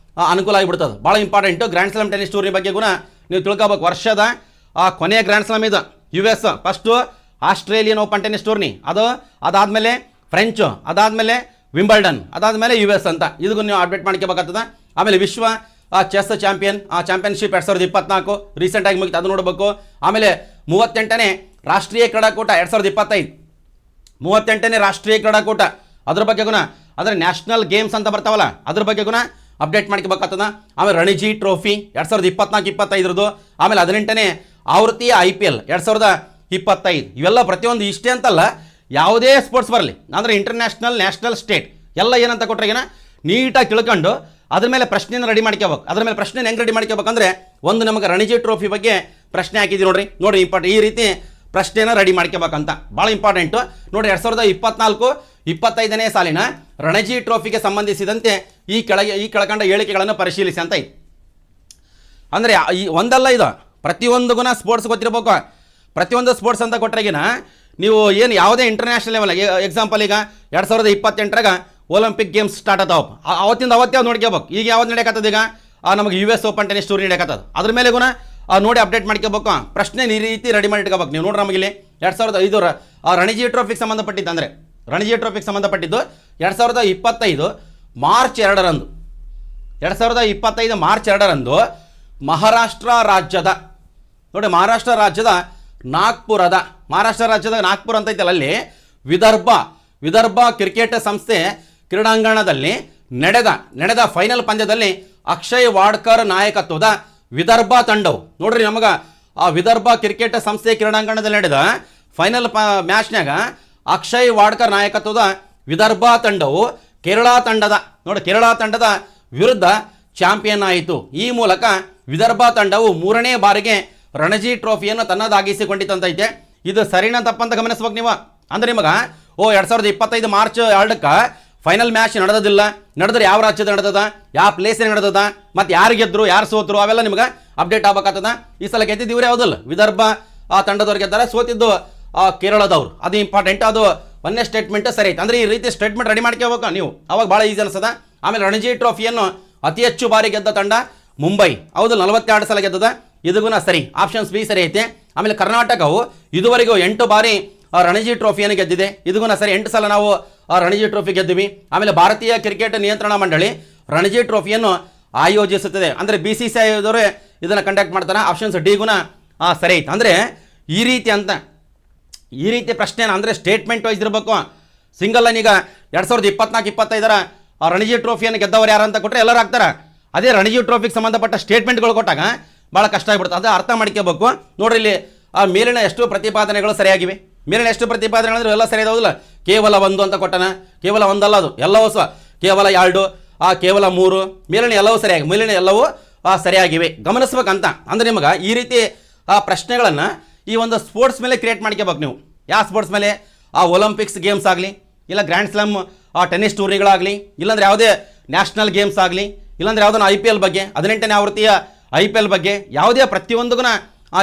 ಅನುಕೂಲ ಆಗಿಬಿಡ್ತದೆ. ಭಾಳ important grand slam tennis tourney ಬಗ್ಗೆ ಗುಣ ನೀವು ತಿಳ್ಕೊಬೇಕು. ವರ್ಷದ ಕೊನೆಯ ಗ್ರ್ಯಾಂಡ್ ಸ್ಲಾಮ್ ಇದು US, first Australian open tennis tourney, ಅದಾದಮೇಲೆ ಫ್ರೆಂಚು, ಅದಾದಮೇಲೆ ವಿಂಬಲ್ಡನ್, ಅದಾದಮೇಲೆ US ಅಂತ ಇದಕ್ಕೂ ನೀವು ಅಪ್ಡೇಟ್ ಮಾಡ್ಕೋಬೇಕಾಗ್ತದೆ. ಆಮೇಲೆ ವಿಶ್ವ ಚೆಸ್ ಚಾಂಪಿಯನ್ಶಿಪ್ 2024 ರೀಸೆಂಟಾಗಿ ಮುಗಿತು, ಅದು ನೋಡಬೇಕು. ಆಮೇಲೆ 38ನೇ ರಾಷ್ಟ್ರೀಯ ಕ್ರೀಡಾಕೂಟ 2025, 38ನೇ ರಾಷ್ಟ್ರೀಯ ಕ್ರೀಡಾಕೂಟ ಅದ್ರ ಬಗ್ಗೆ ಗುಣ ಅಂದರೆ ನ್ಯಾಷನಲ್ ಗೇಮ್ಸ್ ಅಂತ ಬರ್ತಾವಲ್ಲ ಅದ್ರ ಬಗ್ಗೆ ಗುಣ ಅಪ್ಡೇಟ್ ಮಾಡ್ಕೋಬೇಕಾಗ್ತದ. ಆಮೇಲೆ ರಣಜಿ ಟ್ರೋಫಿ 2024-25, ಆಮೇಲೆ 18ನೇ ಆವೃತ್ತಿಯ IPL 2025. ಇವೆಲ್ಲ ಪ್ರತಿಯೊಂದು ಇಷ್ಟೇ ಅಂತಲ್ಲ, ಯಾವುದೇ ಸ್ಪೋರ್ಟ್ಸ್ ಬರಲಿ ಅಂದರೆ ಇಂಟರ್ನ್ಯಾಷನಲ್, ನ್ಯಾಷನಲ್, ಸ್ಟೇಟ್ ಎಲ್ಲ ಏನಂತ ಕೊಟ್ಟರೆ ನೀಟಾಗಿ ತಿಳ್ಕೊಂಡು ಅದ್ರ ಮೇಲೆ ಪ್ರಶ್ನೆಯನ್ನು ರೆಡಿ ಮಾಡ್ಕೋಬೇಕು. ಅದ್ರ ಮೇಲೆ ಪ್ರಶ್ನೆ ಹೆಂಗೆ ರೆಡಿ ಮಾಡ್ಕೋಬೇಕಂದ್ರೆ ಒಂದು ನಮಗೆ ರಣಜಿ ಟ್ರೋಫಿ ಬಗ್ಗೆ ಪ್ರಶ್ನೆ ಹಾಕಿದ್ದೀವಿ ನೋಡಿ ಇಂಪಾರ್ಟೆಂಟ್. ಈ ರೀತಿ ಪ್ರಶ್ನೆನ ರೆಡಿ ಮಾಡ್ಕೋಬೇಕಂತ ಭಾಳ ಇಂಪಾರ್ಟೆಂಟು ನೋಡಿ. 2024-25ನೇ ಸಾಲಿನ ರಣಜಿ ಟ್ರೋಫಿಗೆ ಸಂಬಂಧಿಸಿದಂತೆ ಈ ಕೆಳಕಂಡ ಹೇಳಿಕೆಗಳನ್ನು ಪರಿಶೀಲಿಸಿ ಅಂತ ಐತಿ. ಅಂದರೆ ಈ ಒಂದಲ್ಲ ಇದು ಪ್ರತಿಯೊಂದು ಗುಣ ಸ್ಪೋರ್ಟ್ಸ್ ಗೊತ್ತಿರಬೇಕು. ಪ್ರತಿಯೊಂದು ಸ್ಪೋರ್ಟ್ಸ್ ಅಂತ ಕೊಟ್ಟರೆಗಿನ ನೀವು ಏನು ಯಾವುದೇ ಇಂಟರ್ನ್ಯಾಷನಲ್ ಲೆವೆಲ್ ಎಕ್ಸಾಂಪಲ್ ಈಗ 2028 ಒಲಿಂಪಿಕ್ ಗೇಮ್ಸ್ ಸ್ಟಾರ್ಟ್ ಆತಾವ, ಅವತ್ತಿಂದ ಅವತ್ತೇ ನೋಡ್ಕೋಬೇಕು. ಈಗ ಯಾವ್ದು ನಡೆಯಕತ್ತದ, ಈಗ ನಮಗೆ US ಓಪನ್ ಟೆನ್ನಿಸ್ ಟೂರ್ನಿ ನಡೆಯಕತ್ತದ, ಅದ್ರ ಮೇಲೆ ಗುಣ ನೋಡಿ ಅಪ್ಡೇಟ್ ಮಾಡ್ಕೋಬೇಕು. ಪ್ರಶ್ನೆ ಈ ರೀತಿ ರೆಡಿ ಮಾಡಿ ಇಟ್ಕೋಬೇಕು ನೀವು. ನೋಡ್ರಿ ನಮಗಿಲ್ಲಿ 2005 ರಣಜಿ ಟ್ರೋಫಿಗೆ ಸಂಬಂಧಪಟ್ಟಿದ್ದು, ಅಂದರೆ ರಣಜಿ ಟ್ರೋಫಿಗೆ ಸಂಬಂಧಪಟ್ಟಿದ್ದು 2025 ಮಾರ್ಚ್ 2ರಂದು 2025 ಮಾರ್ಚ್ 2ರಂದು ಮಹಾರಾಷ್ಟ್ರ ರಾಜ್ಯದ ನೋಡಿ ಮಹಾರಾಷ್ಟ್ರ ರಾಜ್ಯದ ನಾಗ್ಪುರ ಅಂತ ಐತಲ್ಲ, ಅಲ್ಲಿ ವಿದರ್ಭ ಕ್ರಿಕೆಟ್ ಸಂಸ್ಥೆ ಕ್ರೀಡಾಂಗಣದಲ್ಲಿ ನಡೆದ ಫೈನಲ್ ಪಂದ್ಯದಲ್ಲಿ ಅಕ್ಷಯ್ ವಾಡ್ಕರ್ ನಾಯಕತ್ವದ ವಿದರ್ಭ ತಂಡವು ನೋಡ್ರಿ ನಮಗೆ ವಿದರ್ಭ ಕ್ರಿಕೆಟ್ ಸಂಸ್ಥೆ ಕ್ರೀಡಾಂಗಣದಲ್ಲಿ ನಡೆದ ಫೈನಲ್ ಮ್ಯಾಚ್ನಾಗ ಅಕ್ಷಯ್ ವಾಡ್ಕರ್ ನಾಯಕತ್ವದ ವಿದರ್ಭ ತಂಡವು ಕೇರಳ ತಂಡದ ವಿರುದ್ಧ ಚಾಂಪಿಯನ್ ಆಯಿತು. ಈ ಮೂಲಕ ವಿದರ್ಭ ತಂಡವು 3ನೇ ಬಾರಿಗೆ ರಣಜಿ ಟ್ರೋಫಿಯನ್ನು ತನ್ನದಾಗಿಸಿಕೊಂಡಿತಂತೈತೆ. ಇದು ಸರಿನಾ ತಪ್ಪಂತ ಗಮನಿಸ್ಬೇಕು ನೀವು. ಅಂದ್ರೆ ನಿಮಗೆ 2025 ಮಾರ್ಚ್ 2ಕ್ಕೆ ಫೈನಲ್ ಮ್ಯಾಚ್ ನಡೆದ್ರೆ ಯಾವ ರಾಜ್ಯದ ನಡೆದದ, ಯಾವ ಪ್ಲೇಸ್ ನಡೆದದ, ಮತ್ತು ಯಾರು ಗೆದ್ರು ಯಾರು ಸೋತರು ಅವೆಲ್ಲ ನಿಮ್ಗೆ ಅಪ್ಡೇಟ್ ಆಗ್ಬೇಕಾಗ್ತದ. ಈ ಸಲ ಗೆದ್ದಿದ್ದೀವ್ರಿ ಯಾವುದಲ್ಲ ವಿದರ್ಭ ತಂಡದವ್ರು ಗೆದ್ದಾರೆ, ಸೋತಿದ್ದು ಕೇರಳದವ್ರು. ಅದು ಇಂಪಾರ್ಟೆಂಟ್. ಅದು ಒಂದೇ ಸ್ಟೇಟ್ಮೆಂಟ್ ಸರಿ ಐತೆ. ಅಂದರೆ ಈ ರೀತಿ ಸ್ಟೇಟ್ಮೆಂಟ್ ರೆಡಿ ಮಾಡ್ಕೋಬೇಕು ನೀವು, ಅವಾಗ ಭಾಳ ಈಸಿ ಅನಿಸ್ತದ. ಆಮೇಲೆ ರಣಜಿ ಟ್ರೋಫಿಯನ್ನು ಅತಿ ಹೆಚ್ಚು ಬಾರಿ ಗೆದ್ದ ತಂಡ ಮುಂಬೈ, ಹೌದು 42 ಸಲ ಗೆದ್ದದ. ಇದಕ್ಕೂ ಸರಿ, ಆಪ್ಷನ್ಸ್ ಬಿ ಸರಿ ಐತೆ. ಆಮೇಲೆ ಕರ್ನಾಟಕವು ಇದುವರೆಗೂ 8 ಬಾರಿ ರಣಜಿ ಟ್ರೋಫಿಯನ್ನು ಗೆದ್ದಿದೆ. ಇದಕ್ಕೂ ಸರಿ 8 ಸಲ ನಾವು ರಣಜಿ ಟ್ರೋಫಿ ಗೆದ್ದಿವಿ. ಆಮೇಲೆ ಭಾರತೀಯ ಕ್ರಿಕೆಟ್ ನಿಯಂತ್ರಣ ಮಂಡಳಿ ರಣಜಿ ಟ್ರೋಫಿಯನ್ನು ಆಯೋಜಿಸುತ್ತದೆ. ಅಂದರೆ BCCI ಅವರೇ ಇದನ್ನು ಕಂಡಕ್ಟ್ ಮಾಡ್ತಾರೆ. ಆಪ್ಷನ್ಸ್ ಡಿ ಗುಣ ಸರಿ ಐತೆ. ಅಂದರೆ ಈ ರೀತಿ ಪ್ರಶ್ನೆ ಅಂದರೆ ಸ್ಟೇಟ್ಮೆಂಟ್ ವೈಸ್ ಇರಬೇಕು. ಸಿಂಗಲ್ ಲೈನ್ ಈಗ 2024-25 ರಣಜಿ ಟ್ರೋಫಿಯನ್ನು ಗೆದ್ದವರು ಯಾರು ಅಂತ ಕೊಟ್ಟರೆ ಎಲ್ಲರೂ ಆಗ್ತಾರೆ. ಅದೇ ರಣಜಿ ಟ್ರೋಫಿಗೆ ಸಂಬಂಧಪಟ್ಟ ಸ್ಟೇಟ್ಮೆಂಟ್ಗಳು ಕೊಟ್ಟಾಗ ಭಾಳ ಕಷ್ಟ ಆಗಿಬಿಡುತ್ತೆ. ಅದು ಅರ್ಥ ಮಾಡ್ಕೋಬೇಕು. ನೋಡ್ರಿ ಇಲ್ಲಿ ಮೇಲಿನ ಎಷ್ಟು ಪ್ರತಿಪಾದನೆಗಳು ಸರಿಯಾಗಿವೆ. ಮೇಲಿನ ಎಷ್ಟು ಪ್ರತಿಪಾದನೆ ಅಂದರೆ ಎಲ್ಲ ಸರಿ ಇದಾವುದಿಲ್ಲ. ಕೇವಲ 1 ಅಂತ ಕೊಟ್ಟನ, ಕೇವಲ 1 ಅಲ್ಲ, ಅದು ಎಲ್ಲವೂ ಕೇವಲ 2, ಕೇವಲ 3, ಮೇಲಿನ ಎಲ್ಲವೂ ಸರಿಯಾಗಿ, ಮೇಲಿನ ಎಲ್ಲವೂ ಸರಿಯಾಗಿವೆ ಗಮನಿಸ್ಬೇಕಂತ. ಅಂದರೆ ನಿಮಗೆ ಈ ರೀತಿ ಪ್ರಶ್ನೆಗಳನ್ನು ಈ ಒಂದು ಸ್ಪೋರ್ಟ್ಸ್ ಮೇಲೆ ಕ್ರಿಯೇಟ್ ಮಾಡ್ಕೋಬೇಕು ನೀವು. ಯಾವ ಸ್ಪೋರ್ಟ್ಸ್ ಮೇಲೆ? ಒಲಿಂಪಿಕ್ಸ್ ಗೇಮ್ಸ್ ಆಗಲಿ, ಇಲ್ಲ ಗ್ರ್ಯಾಂಡ್ ಸ್ಲಾಮ್ ಟೆನ್ನಿಸ್ ಟೂರ್ನಿಗಳಾಗಲಿ, ಇಲ್ಲಾಂದ್ರೆ ಯಾವುದೇ ನ್ಯಾಷನಲ್ ಗೇಮ್ಸ್ ಆಗಲಿ, ಇಲ್ಲಾಂದ್ರೆ ಯಾವುದೋ IPL ಬಗ್ಗೆ 18ನೇ ಆವೃತ್ತಿಯ IPL ಬಗ್ಗೆ ಯಾವುದೇ ಪ್ರತಿಯೊಂದಕ್ಕೂ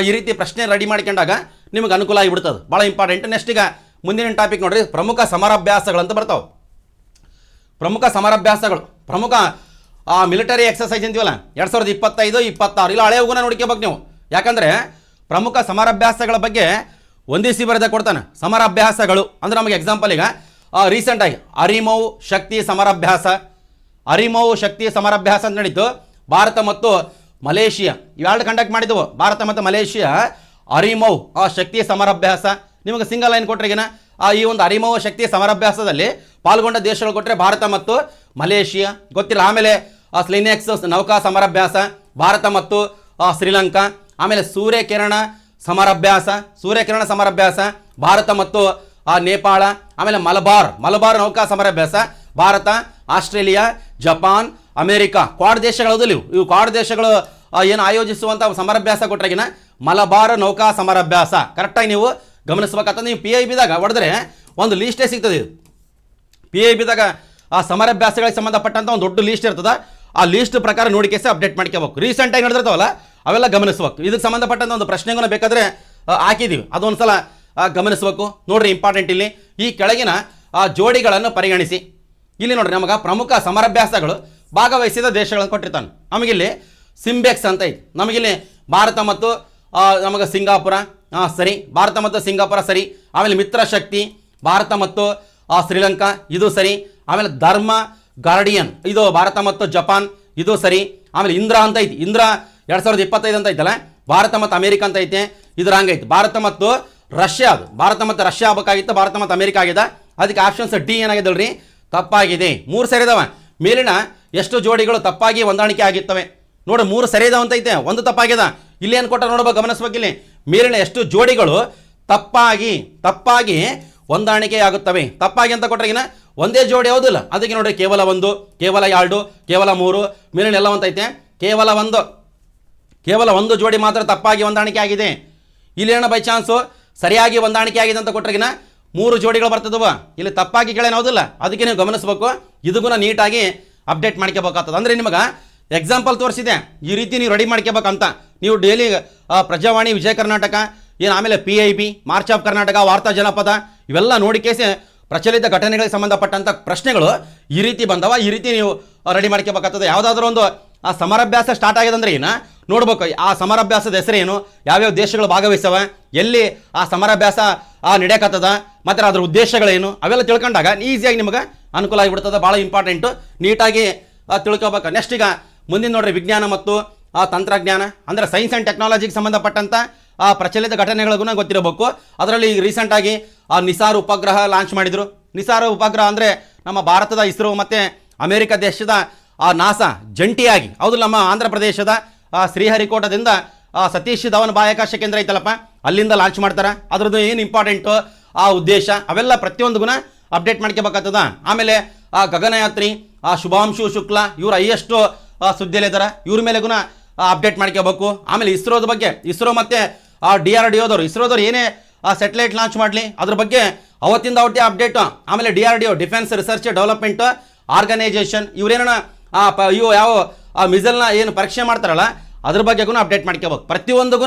ಈ ರೀತಿ ಪ್ರಶ್ನೆ ರೆಡಿ ಮಾಡ್ಕೊಂಡಾಗ ನಿಮಗೆ ಅನುಕೂಲ ಆಗಿಬಿಡ್ತದೆ. ಭಾಳ ಇಂಪಾರ್ಟೆಂಟ್. ನೆಕ್ಸ್ಟ್ ಈಗ ಮುಂದಿನ ಟಾಪಿಕ್ ನೋಡ್ರಿ, ಪ್ರಮುಖ ಸಮರಾಭ್ಯಾಸಗಳಂತ ಬರ್ತಾವೆ. ಪ್ರಮುಖ ಸಮರಾಭ್ಯಾಸಗಳು, ಪ್ರಮುಖ ಮಿಲಿಟರಿ ಎಕ್ಸಸೈಸ್ ಅಂತೀವಲ್ಲ 2025-26 ಇಲ್ಲ ಹಳೆಯ ಹೋಗೋಣ ನೋಡ್ಕೋಬೇಕು ನೀವು. ಯಾಕಂದರೆ ಪ್ರಮುಖ ಸಮರಾಭ್ಯಾಸಗಳ ಬಗ್ಗೆ ಒಂದಿಸಿ ಬರೆದ ಕೊಡ್ತಾನೆ. ಸಮರಾಭ್ಯಾಸಗಳು ಅಂದರೆ ನಮಗೆ ಎಕ್ಸಾಂಪಲ್ ಈಗ ರೀಸೆಂಟಾಗಿ ಅರಿಮೌ ಶಕ್ತಿ ಸಮರಾಭ್ಯಾಸ, ಅರಿಮೌ ಶಕ್ತಿ ಸಮರಾಭ್ಯಾಸ ಅಂತ ನಡೀತು. ಭಾರತ ಮತ್ತು ಮಲೇಷಿಯಾ ಇವೆರಡು ಕಂಡಕ್ಟ್ ಮಾಡಿದ್ದವು. ಭಾರತ ಮತ್ತು ಮಲೇಷಿಯಾ ಅರಿಮೌ ಶಕ್ತಿ ಸಮರಾಭ್ಯಾಸ. ನಿಮಗೆ ಸಿಂಗಲ್ ಲೈನ್ ಕೊಟ್ಟರೆಗಿನ ಈ ಒಂದು ಅರಿಮೌ ಶಕ್ತಿ ಸಮರಾಭ್ಯಾಸದಲ್ಲಿ ಪಾಲ್ಗೊಂಡ ದೇಶಗಳು ಕೊಟ್ಟರೆ ಭಾರತ ಮತ್ತು ಮಲೇಷಿಯಾ ಗೊತ್ತಿಲ್ಲ. ಆಮೇಲೆ ಸ್ಲಿನೆಕ್ಸ್ ನೌಕಾ ಸಮರಾಭ್ಯಾಸ ಭಾರತ ಮತ್ತು ಶ್ರೀಲಂಕಾ. ಆಮೇಲೆ ಸೂರ್ಯಕಿರಣ ಸಮರಾಭ್ಯಾಸ ಭಾರತ ಮತ್ತು ನೇಪಾಳ. ಆಮೇಲೆ ಮಲಬಾರ್ ನೌಕಾ ಸಮರಾಭ್ಯಾಸ Bharat, Australia, Japan, America. Quad ದೇಶಗಳು ಇವು ಕ್ವಾಡ್ ದೇಶಗಳು ಏನು ಆಯೋಜಿಸುವಂಥ ಸಮರಾಭ್ಯಾಸ ಕೊಟ್ಟರೆಗಿನ ಮಲಬಾರ್ ನೌಕಾ ಸಮರಾಭ್ಯಾಸ. ಕರೆಕ್ಟಾಗಿ ನೀವು ಗಮನಿಸ್ಬೇಕಾಗ್ತದೆ. ನೀವು PIBದಾಗ ಹೊಡೆದ್ರೆ ಒಂದು ಲೀಸ್ಟೇ ಸಿಗ್ತದೆ. ಇದು PIBದಾಗ ಸಮರಾಭ್ಯಾಸಗಳಿಗೆ ಸಂಬಂಧಪಟ್ಟಂಥ ಒಂದು ದೊಡ್ಡ ಲೀಸ್ಟ್ ಇರ್ತದೆ. ಆ ಲೀಸ್ಟ್ ಪ್ರಕಾರ ನೋಡಿಕೆಸಿ ಅಪ್ಡೇಟ್ ಮಾಡ್ಕೋಬೇಕು. ರೀಸೆಂಟಾಗಿ ನಡೆದಿರ್ತಾವಲ್ಲ ಅವೆಲ್ಲ ಗಮನಿಸ್ಬೇಕು. ಇದಕ್ಕೆ ಸಂಬಂಧಪಟ್ಟಂಥ ಒಂದು ಪ್ರಶ್ನೆಗಳನ್ನ ಬೇಕಾದರೆ ಹಾಕಿದ್ದೀವಿ, ಅದೊಂದು ಸಲ ಗಮನಿಸ್ಬೇಕು. ನೋಡ್ರಿ ಇಂಪಾರ್ಟೆಂಟ್. ಇಲ್ಲಿ ಈ ಕೆಳಗಿನ ಜೋಡಿಗಳನ್ನು ಪರಿಗಣಿಸಿ. ಇಲ್ಲಿ ನೋಡ್ರಿ ನಮಗೆ ಪ್ರಮುಖ ಸಮರಾಭ್ಯಾಸಗಳು ಭಾಗವಹಿಸಿದ ದೇಶಗಳನ್ನು ಕೊಟ್ಟಿರ್ತಾನೆ. ನಮಗಿಲ್ಲಿ ಸಿಂಬೆಕ್ಸ್ ಅಂತ ಐತಿ. ನಮಗಿಲ್ಲಿ ಭಾರತ ಮತ್ತು ನಮಗೆ ಸಿಂಗಾಪುರ ಸರಿ, ಭಾರತ ಮತ್ತು ಸಿಂಗಾಪುರ ಸರಿ. ಆಮೇಲೆ ಮಿತ್ರ ಶಕ್ತಿ ಭಾರತ ಮತ್ತು ಶ್ರೀಲಂಕಾ ಇದು ಸರಿ. ಆಮೇಲೆ ಧರ್ಮ ಗಾರ್ಡಿಯನ್ ಇದು ಭಾರತ ಮತ್ತು ಜಪಾನ್ ಇದು ಸರಿ. ಆಮೇಲೆ ಇಂದ್ರ ಅಂತ ಐತಿ. ಇಂದ್ರ 2025 ಅಂತ ಐತಲ್ಲ, ಭಾರತ ಮತ್ತು ಅಮೆರಿಕ ಅಂತ ಐತೆ, ಇದು ರಾಂಗ್ ಐತಿ. ಭಾರತ ಮತ್ತು ರಷ್ಯಾ, ಅದು ಭಾರತ ಮತ್ತು ರಷ್ಯಾ ಆಗಬೇಕಾಗಿತ್ತು, ಭಾರತ ಮತ್ತು ಅಮೆರಿಕ ಆಗಿದೆ. ಅದಕ್ಕೆ ಆಪ್ಷನ್ಸ್ ಡಿ ಏನಾಗಿದ್ದಲ್ರಿ ತಪ್ಪಾಗಿದೆ. 3 ಸರಿ ಇದಾವೆ. ಮೇಲಿನ ಎಷ್ಟು ಜೋಡಿಗಳು ತಪ್ಪಾಗಿ ಹೊಂದಾಣಿಕೆ ಆಗಿರ್ತವೆ ನೋಡಿ. 3 ಸರಿ ಇದಾವೆ ಅಂತ ಐತೆ, 1 ತಪ್ಪಾಗಿದೆ. ಇಲ್ಲಿ ಏನು ಕೊಟ್ಟ ನೋಡ್ಬೇಕು, ಗಮನಿಸ್ಬೇಕು. ಇಲ್ಲಿ ಮೇಲಿನ ಎಷ್ಟು ಜೋಡಿಗಳು ತಪ್ಪಾಗಿ ಹೊಂದಾಣಿಕೆ ಆಗುತ್ತವೆ. ತಪ್ಪಾಗಿ ಅಂತ ಕೊಟ್ಟರೆಗಿನ ಒಂದೇ ಜೋಡಿ ಯಾವುದಿಲ್ಲ. ಅದಕ್ಕೆ ನೋಡ್ರಿ ಕೇವಲ 1, ಕೇವಲ 2, ಕೇವಲ 3, ಮೇಲಿನ ಎಲ್ಲ ಅಂತ ಐತೆ. ಕೇವಲ ಒಂದು ಜೋಡಿ ಮಾತ್ರ ತಪ್ಪಾಗಿ ಹೊಂದಾಣಿಕೆ ಆಗಿದೆ. ಇಲ್ಲೇನ ಬೈ ಚಾನ್ಸು ಸರಿಯಾಗಿ ಹೊಂದಾಣಿಕೆ ಆಗಿದೆ ಅಂತ ಕೊಟ್ಟರೆಗಿನ 3 ಜೋಡಿಗಳು ಬರ್ತದವ. ಇಲ್ಲಿ ತಪ್ಪಾಗಿ ಕೇಳೇನೋದಿಲ್ಲ. ಅದಕ್ಕೆ ನೀವು ಗಮನಿಸ್ಬೇಕು. ಇದಕ್ಕೂ ನೀಟಾಗಿ ಅಪ್ಡೇಟ್ ಮಾಡ್ಕೋಬೇಕಾಗ್ತದೆ. ಅಂದರೆ ನಿಮಗೆ ಎಕ್ಸಾಂಪಲ್ ತೋರಿಸಿದೆ, ಈ ರೀತಿ ನೀವು ರೆಡಿ ಮಾಡ್ಕೋಬೇಕಂತ. ನೀವು ಡೈಲಿ ಪ್ರಜಾವಾಣಿ, ವಿಜಯ ಕರ್ನಾಟಕ ಏನು, ಆಮೇಲೆ PIB, ಮಾರ್ಚ್ ಆಫ್ ಕರ್ನಾಟಕ, ವಾರ್ತಾ ಜನಪದ ಇವೆಲ್ಲ ನೋಡಿ ಕೇಸಿ ಪ್ರಚಲಿತ ಘಟನೆಗಳಿಗೆ ಸಂಬಂಧಪಟ್ಟಂಥ ಪ್ರಶ್ನೆಗಳು ಈ ರೀತಿ ಬಂದವ. ಈ ರೀತಿ ನೀವು ರೆಡಿ ಮಾಡ್ಕೋಬೇಕಾಗ್ತದೆ. ಯಾವುದಾದ್ರೂ ಒಂದು ಸಮರಾಭ್ಯಾಸ ಸ್ಟಾರ್ಟ್ ಆಗಿದೆ ಅಂದರೆ ನೋಡ್ಬೇಕು ಆ ಸಮರಾಭ್ಯಾಸದ ಹೆಸರೇನು, ಯಾವ್ಯಾವ ದೇಶಗಳು ಭಾಗವಹಿಸವ, ಎಲ್ಲಿ ಆ ಸಮರಾಭ್ಯಾಸ ನಡೆಯಕತ್ತದ, ಮತ್ತು ಅದರ ಉದ್ದೇಶಗಳೇನು ಅವೆಲ್ಲ ತಿಳ್ಕೊಂಡಾಗ ಈಸಿಯಾಗಿ ನಿಮಗೆ ಅನುಕೂಲ ಆಗಿಬಿಡ್ತದೆ. ಭಾಳ ಇಂಪಾರ್ಟೆಂಟು, ನೀಟಾಗಿ ತಿಳ್ಕೊಬೇಕು. ನೆಕ್ಸ್ಟ್ ಈಗ ಮುಂದಿನ ನೋಡ್ರಿ ವಿಜ್ಞಾನ ಮತ್ತು ತಂತ್ರಜ್ಞಾನ ಅಂದರೆ ಸೈನ್ಸ್ ಆ್ಯಂಡ್ ಟೆಕ್ನಾಲಜಿಗೆ ಸಂಬಂಧಪಟ್ಟಂಥ ಪ್ರಚಲಿತ ಘಟನೆಗಳಿಗೂ ಗೊತ್ತಿರಬೇಕು. ಅದರಲ್ಲಿ ಈಗ ರೀಸೆಂಟಾಗಿ ನಿಸಾರ್ ಉಪಗ್ರಹ ಲಾಂಚ್ ಮಾಡಿದರು. ನಿಸಾರ್ ಉಪಗ್ರಹ ಅಂದರೆ ನಮ್ಮ ಭಾರತದ ಇಸ್ರೋ ಮತ್ತು ಅಮೆರಿಕ ದೇಶದ ನಾಸಾ ಜಂಟಿಯಾಗಿ, ಹೌದು ನಮ್ಮ ಆಂಧ್ರ ಪ್ರದೇಶದ ಶ್ರೀಹರಿಕೋಟದಿಂದ ಸತೀಶ್ ಧವನ್ ಬಾಹ್ಯಾಕಾಶ ಕೇಂದ್ರ ಐತಲ್ಲಪ್ಪ, ಅಲ್ಲಿಂದ ಲಾಂಚ್ ಮಾಡ್ತಾರೆ. ಅದ್ರದ್ದು ಏನು ಇಂಪಾರ್ಟೆಂಟು, ಆ ಉದ್ದೇಶ ಅವೆಲ್ಲ ಪ್ರತಿಯೊಂದು ಅಪ್ಡೇಟ್ ಮಾಡ್ಕೋಬೇಕಾಗ್ತದ. ಆಮೇಲೆ ಗಗನಯಾತ್ರಿ ಶುಭಾಂಶು ಶುಕ್ಲಾ ಇವರು ಹೈಯೆಸ್ಟ್ ಸುದ್ದಿಯಲ್ಲಿದ್ದಾರೆ, ಇವ್ರ ಮೇಲೆ ಅಪ್ಡೇಟ್ ಮಾಡ್ಕೋಬೇಕು. ಆಮೇಲೆ ಇಸ್ರೋದ ಬಗ್ಗೆ, ಇಸ್ರೋ ಮತ್ತು DRDOದವರು, ಇಸ್ರೋದವ್ರು ಏನೇ ಸೆಟಲೈಟ್ ಲಾಂಚ್ ಮಾಡಲಿ ಅದ್ರ ಬಗ್ಗೆ ಅವತ್ತಿಂದ ಅವತ್ತೇ ಅಪ್ಡೇಟು. ಆಮೇಲೆ DRDO defence research development organisation ಇವರೇನ ಇವು ಯಾವ ಮಿಸೈಲ್ನ ಏನು ಪರೀಕ್ಷೆ ಮಾಡ್ತಾರಲ್ಲ ಅದ್ರ ಬಗ್ಗೆಗೂ ಅಪ್ಡೇಟ್ ಮಾಡ್ಕೋಬೇಕು. ಪ್ರತಿಯೊಂದು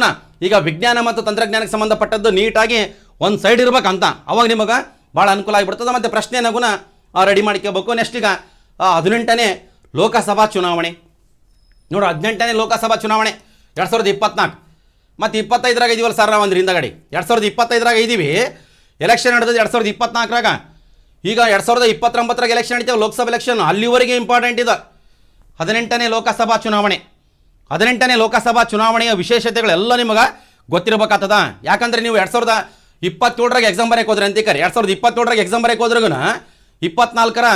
ಈಗ ವಿಜ್ಞಾನ ಮತ್ತು ತಂತ್ರಜ್ಞಾನಕ್ಕೆ ಸಂಬಂಧಪಟ್ಟದ್ದು ನೀಟಾಗಿ ಒಂದು ಸೈಡ್ ಇರ್ಬೇಕಂತ, ಅವಾಗ ನಿಮಗೆ ಭಾಳ ಅನುಕೂಲ ಆಗಿಬಿಡ್ತದೆ. ಮತ್ತು ಪ್ರಶ್ನೆನ ರೆಡಿ ಮಾಡ್ಕೋಬೇಕು. ನೆಕ್ಸ್ಟ್ ಈಗ 18ನೇ ಲೋಕಸಭಾ ಚುನಾವಣೆ ನೋಡು. 18ನೇ ಲೋಕಸಭಾ ಚುನಾವಣೆ 2024 ಮತ್ತು 25ರಾಗ ಇದೀವಲ್ಲ ಸರ್ ನಾವು ಅಂದ್ರೆ ಹಿಂದಗಡೆ 2025ರಾಗ ಇದ್ದೀವಿ. ಎಲೆಕ್ಷನ್ ನಡೆದದ್ದು 2024ರಾಗ. ಈಗ 2029ರಾಗ ಎಲೆಕ್ಷನ್ ನಡೀತೇವೆ, ಲೋಕಸಭಾ ಎಲೆಕ್ಷನ್. ಅಲ್ಲಿವರೆಗೆ ಇಂಪಾರ್ಟೆಂಟ್ ಇದೆ 18ನೇ ಲೋಕಸಭಾ ಚುನಾವಣೆ. 18ನೇ ಲೋಕಸಭಾ ಚುನಾವಣೆಯ ವಿಶೇಷತೆಗಳೆಲ್ಲ ನಿಮಗೆ ಗೊತ್ತಿರಬೇಕಾಗ್ತದ. ಯಾಕಂದರೆ ನೀವು 2027ರಾಗ ಎಕ್ಸಾಮ್ ಬರೆಯಕ್ಕೆ ಹೋದ್ರೆ ಅಂತಿಕರಿ, 2027ರಾಗ ಎಕ್ಸಾಮ್ ಬರೆಯಕ್ಕೆ ಹೋದ್ರೂ 24ರ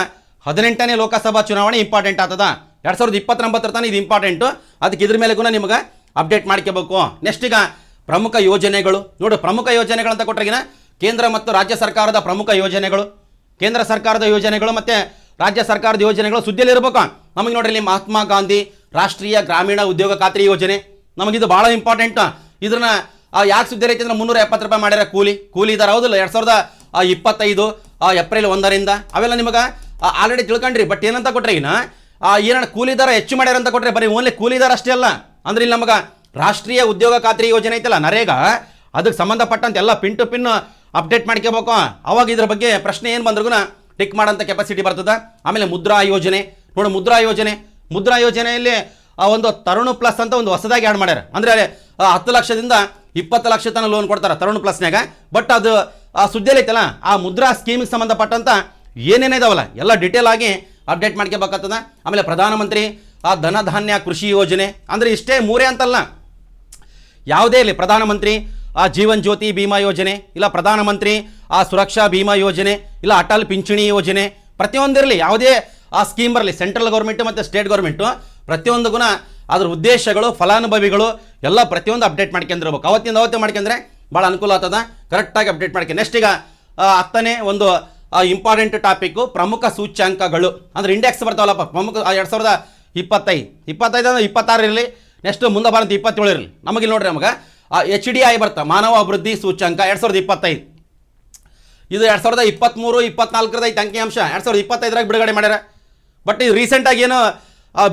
18ನೇ ಲೋಕಸಭಾ ಚುನಾವಣೆ ಇಂಪಾರ್ಟೆಂಟ್ ಆಗ್ತದ. 2029 ತನಕ ಇದು ಇಂಪಾರ್ಟೆಂಟು. ಅದಕ್ಕೆ ಇದ್ರ ಮೇಲೆ ನಿಮಗೆ ಅಪ್ಡೇಟ್ ಮಾಡ್ಕೋಬೇಕು. ನೆಕ್ಸ್ಟ್ ಈಗ ಪ್ರಮುಖ ಯೋಜನೆಗಳು ನೋಡಿ. ಪ್ರಮುಖ ಯೋಜನೆಗಳು ಅಂತ ಕೊಟ್ಟರೆಗಿನ ಕೇಂದ್ರ ಮತ್ತು ರಾಜ್ಯ ಸರ್ಕಾರದ ಪ್ರಮುಖ ಯೋಜನೆಗಳು, ಕೇಂದ್ರ ಸರ್ಕಾರದ ಯೋಜನೆಗಳು ಮತ್ತು ರಾಜ್ಯ ಸರ್ಕಾರದ ಯೋಜನೆಗಳು ಸುದ್ದಿಯಲ್ಲಿ ಇರಬೇಕು. ನಮಗೆ ನೋಡ್ರಿ ಇಲ್ಲಿ ಮಹಾತ್ಮ ಗಾಂಧಿ ರಾಷ್ಟ್ರೀಯ ಗ್ರಾಮೀಣ ಉದ್ಯೋಗ ಖಾತ್ರಿ ಯೋಜನೆ ನಮಗಿದು ಭಾಳ ಇಂಪಾರ್ಟೆಂಟ್. ಇದನ್ನ ಯಾಕೆ ಸುದ್ದಿ ಐತೆ ಅಂದ್ರೆ 370 ರೂಪಾಯಿ ಮಾಡ್ಯಾರ ಕೂಲಿ ಇದಾರೆ ಹೌದಿಲ್ಲ. 2025 ಏಪ್ರಿಲ್ 1ರಿಂದ ಅವೆಲ್ಲ ನಿಮಗೆ ಆಲ್ರೆಡಿ ತಿಳ್ಕೊಂಡ್ರಿ. ಬಟ್ ಏನಂತ ಕೊಟ್ರೆ ಈಗ ಏನನ್ನ ಕೂಲಿದಾರ ಹೆಚ್ಚು ಮಾಡ್ಯಾರ ಅಂತ ಕೊಟ್ರೆ ಬರೀ ಓನ್ಲಿ ಕೂಲಿದಾರ ಅಷ್ಟೇ ಅಲ್ಲ. ಅಂದ್ರೆ ಇಲ್ಲಿ ನಮಗೆ ರಾಷ್ಟ್ರೀಯ ಉದ್ಯೋಗ ಖಾತ್ರಿ ಯೋಜನೆ ಐತಲ್ಲ ನರೇಗಾ, ಅದಕ್ಕೆ ಸಂಬಂಧಪಟ್ಟಂತೆ ಎಲ್ಲ ಪಿನ್ ಟು ಪಿನ್ ಅಪ್ಡೇಟ್ ಮಾಡ್ಕೋಬೇಕು. ಅವಾಗ ಇದ್ರ ಬಗ್ಗೆ ಪ್ರಶ್ನೆ ಏನು ಬಂದ್ರೂ ಟಿಕ್ ಮಾಡೋಂಥ ಕೆಪಾಸಿಟಿ ಬರ್ತದೆ. ಆಮೇಲೆ ಮುದ್ರಾ ಯೋಜನೆ ನೋಡಿ. ಮುದ್ರಾ ಯೋಜನೆಯಲ್ಲಿ ಒಂದು ತರುಣ್ ಪ್ಲಸ್ ಅಂತ ಒಂದು ಹೊಸದಾಗಿ ಆ್ಯಡ್ ಮಾಡ್ಯಾರ. ಅಂದರೆ 10 ಲಕ್ಷದಿಂದ 20 ಲಕ್ಷ ತನಕ ಲೋನ್ ಕೊಡ್ತಾರೆ ತರುಣ್ ಪ್ಲಸ್ನಾಗ. ಬಟ್ ಅದು ಸುದ್ದಿಯಲ್ಲಿ ಐತಲ್ಲ, ಆ ಮುದ್ರಾ ಸ್ಕೀಮಿಗೆ ಸಂಬಂಧಪಟ್ಟಂತ ಏನೇನಿದಾವಲ್ಲ ಎಲ್ಲ ಡಿಟೇಲ್ ಆಗಿ ಅಪ್ಡೇಟ್ ಮಾಡ್ಕೋಬೇಕಾಗ್ತದ. ಆಮೇಲೆ ಪ್ರಧಾನಮಂತ್ರಿ ಧನಧಾನ್ಯ ಕೃಷಿ ಯೋಜನೆ, ಅಂದರೆ ಇಷ್ಟೇ ಮೂರೇ ಅಂತಲ್ಲ, ಯಾವುದೇ ಇರಲಿ ಪ್ರಧಾನಮಂತ್ರಿ ಜೀವನ್ ಜ್ಯೋತಿ ಬಿಮಾ ಯೋಜನೆ, ಇಲ್ಲ ಪ್ರಧಾನಮಂತ್ರಿ ಸುರಕ್ಷಾ ಬಿಮಾ ಯೋಜನೆ, ಇಲ್ಲ ಅಟಲ್ ಪಿಂಚಣಿ ಯೋಜನೆ, ಪ್ರತಿಯೊಂದಿರಲಿ ಯಾವುದೇ ಸ್ಕೀಮ್ ಬರಲಿ, ಸೆಂಟ್ರಲ್ ಗೌರ್ಮೆಂಟು ಮತ್ತು ಸ್ಟೇಟ್ ಗೌರ್ಮೆಂಟು ಪ್ರತಿಯೊಂದಿಗೂ ಅದ್ರ ಉದ್ದೇಶಗಳು ಫಲಾನುಭವಿಗಳು ಎಲ್ಲ ಪ್ರತಿಯೊಂದು ಅಪ್ಡೇಟ್ ಮಾಡ್ಕೊಂಡಿರ್ಬೇಕು. ಅವತ್ತೇ ಮಾಡ್ಕೊಂಡ್ರೆ ಭಾಳ ಅನುಕೂಲ ಆಗ್ತದ. ಕರೆಕ್ಟಾಗಿ ಅಪ್ಡೇಟ್ ಮಾಡ್ಕೊಂಡು ನೆಕ್ಸ್ಟ್ ಈಗ 10ನೇ ಒಂದು ಇಂಪಾರ್ಟೆಂಟ್ ಟಾಪಿಕ್ಕು ಪ್ರಮುಖ ಸೂಚ್ಯಾಂಕಗಳು. ಅಂದರೆ ಇಂಡೆಕ್ಸ್ ಬರ್ತಾವಲ್ಲಪ್ಪ ಪ್ರಮುಖ 2025 ಅಂದರೆ 26 ಇರಲಿ, ನೆಕ್ಸ್ಟ್ ಮುಂದೆ ಬರೋದು 27 ಇರಲಿ. ನಮಗೆ ನೋಡ್ರಿ ನಮಗೆ HDI ಬರ್ತಾ ಮಾನವ ಅಭಿವೃದ್ಧಿ ಸೂಚ್ಯಾಂಕ 2025. ಇದು 2023-24 ಐತೆ ಅಂಕಿಅಂಶ. 2025ರಾಗ ಬಿಡುಗಡೆ ಮಾಡ್ಯಾರ. ಬಟ್ ಇದು ರೀಸೆಂಟಾಗಿ ಏನು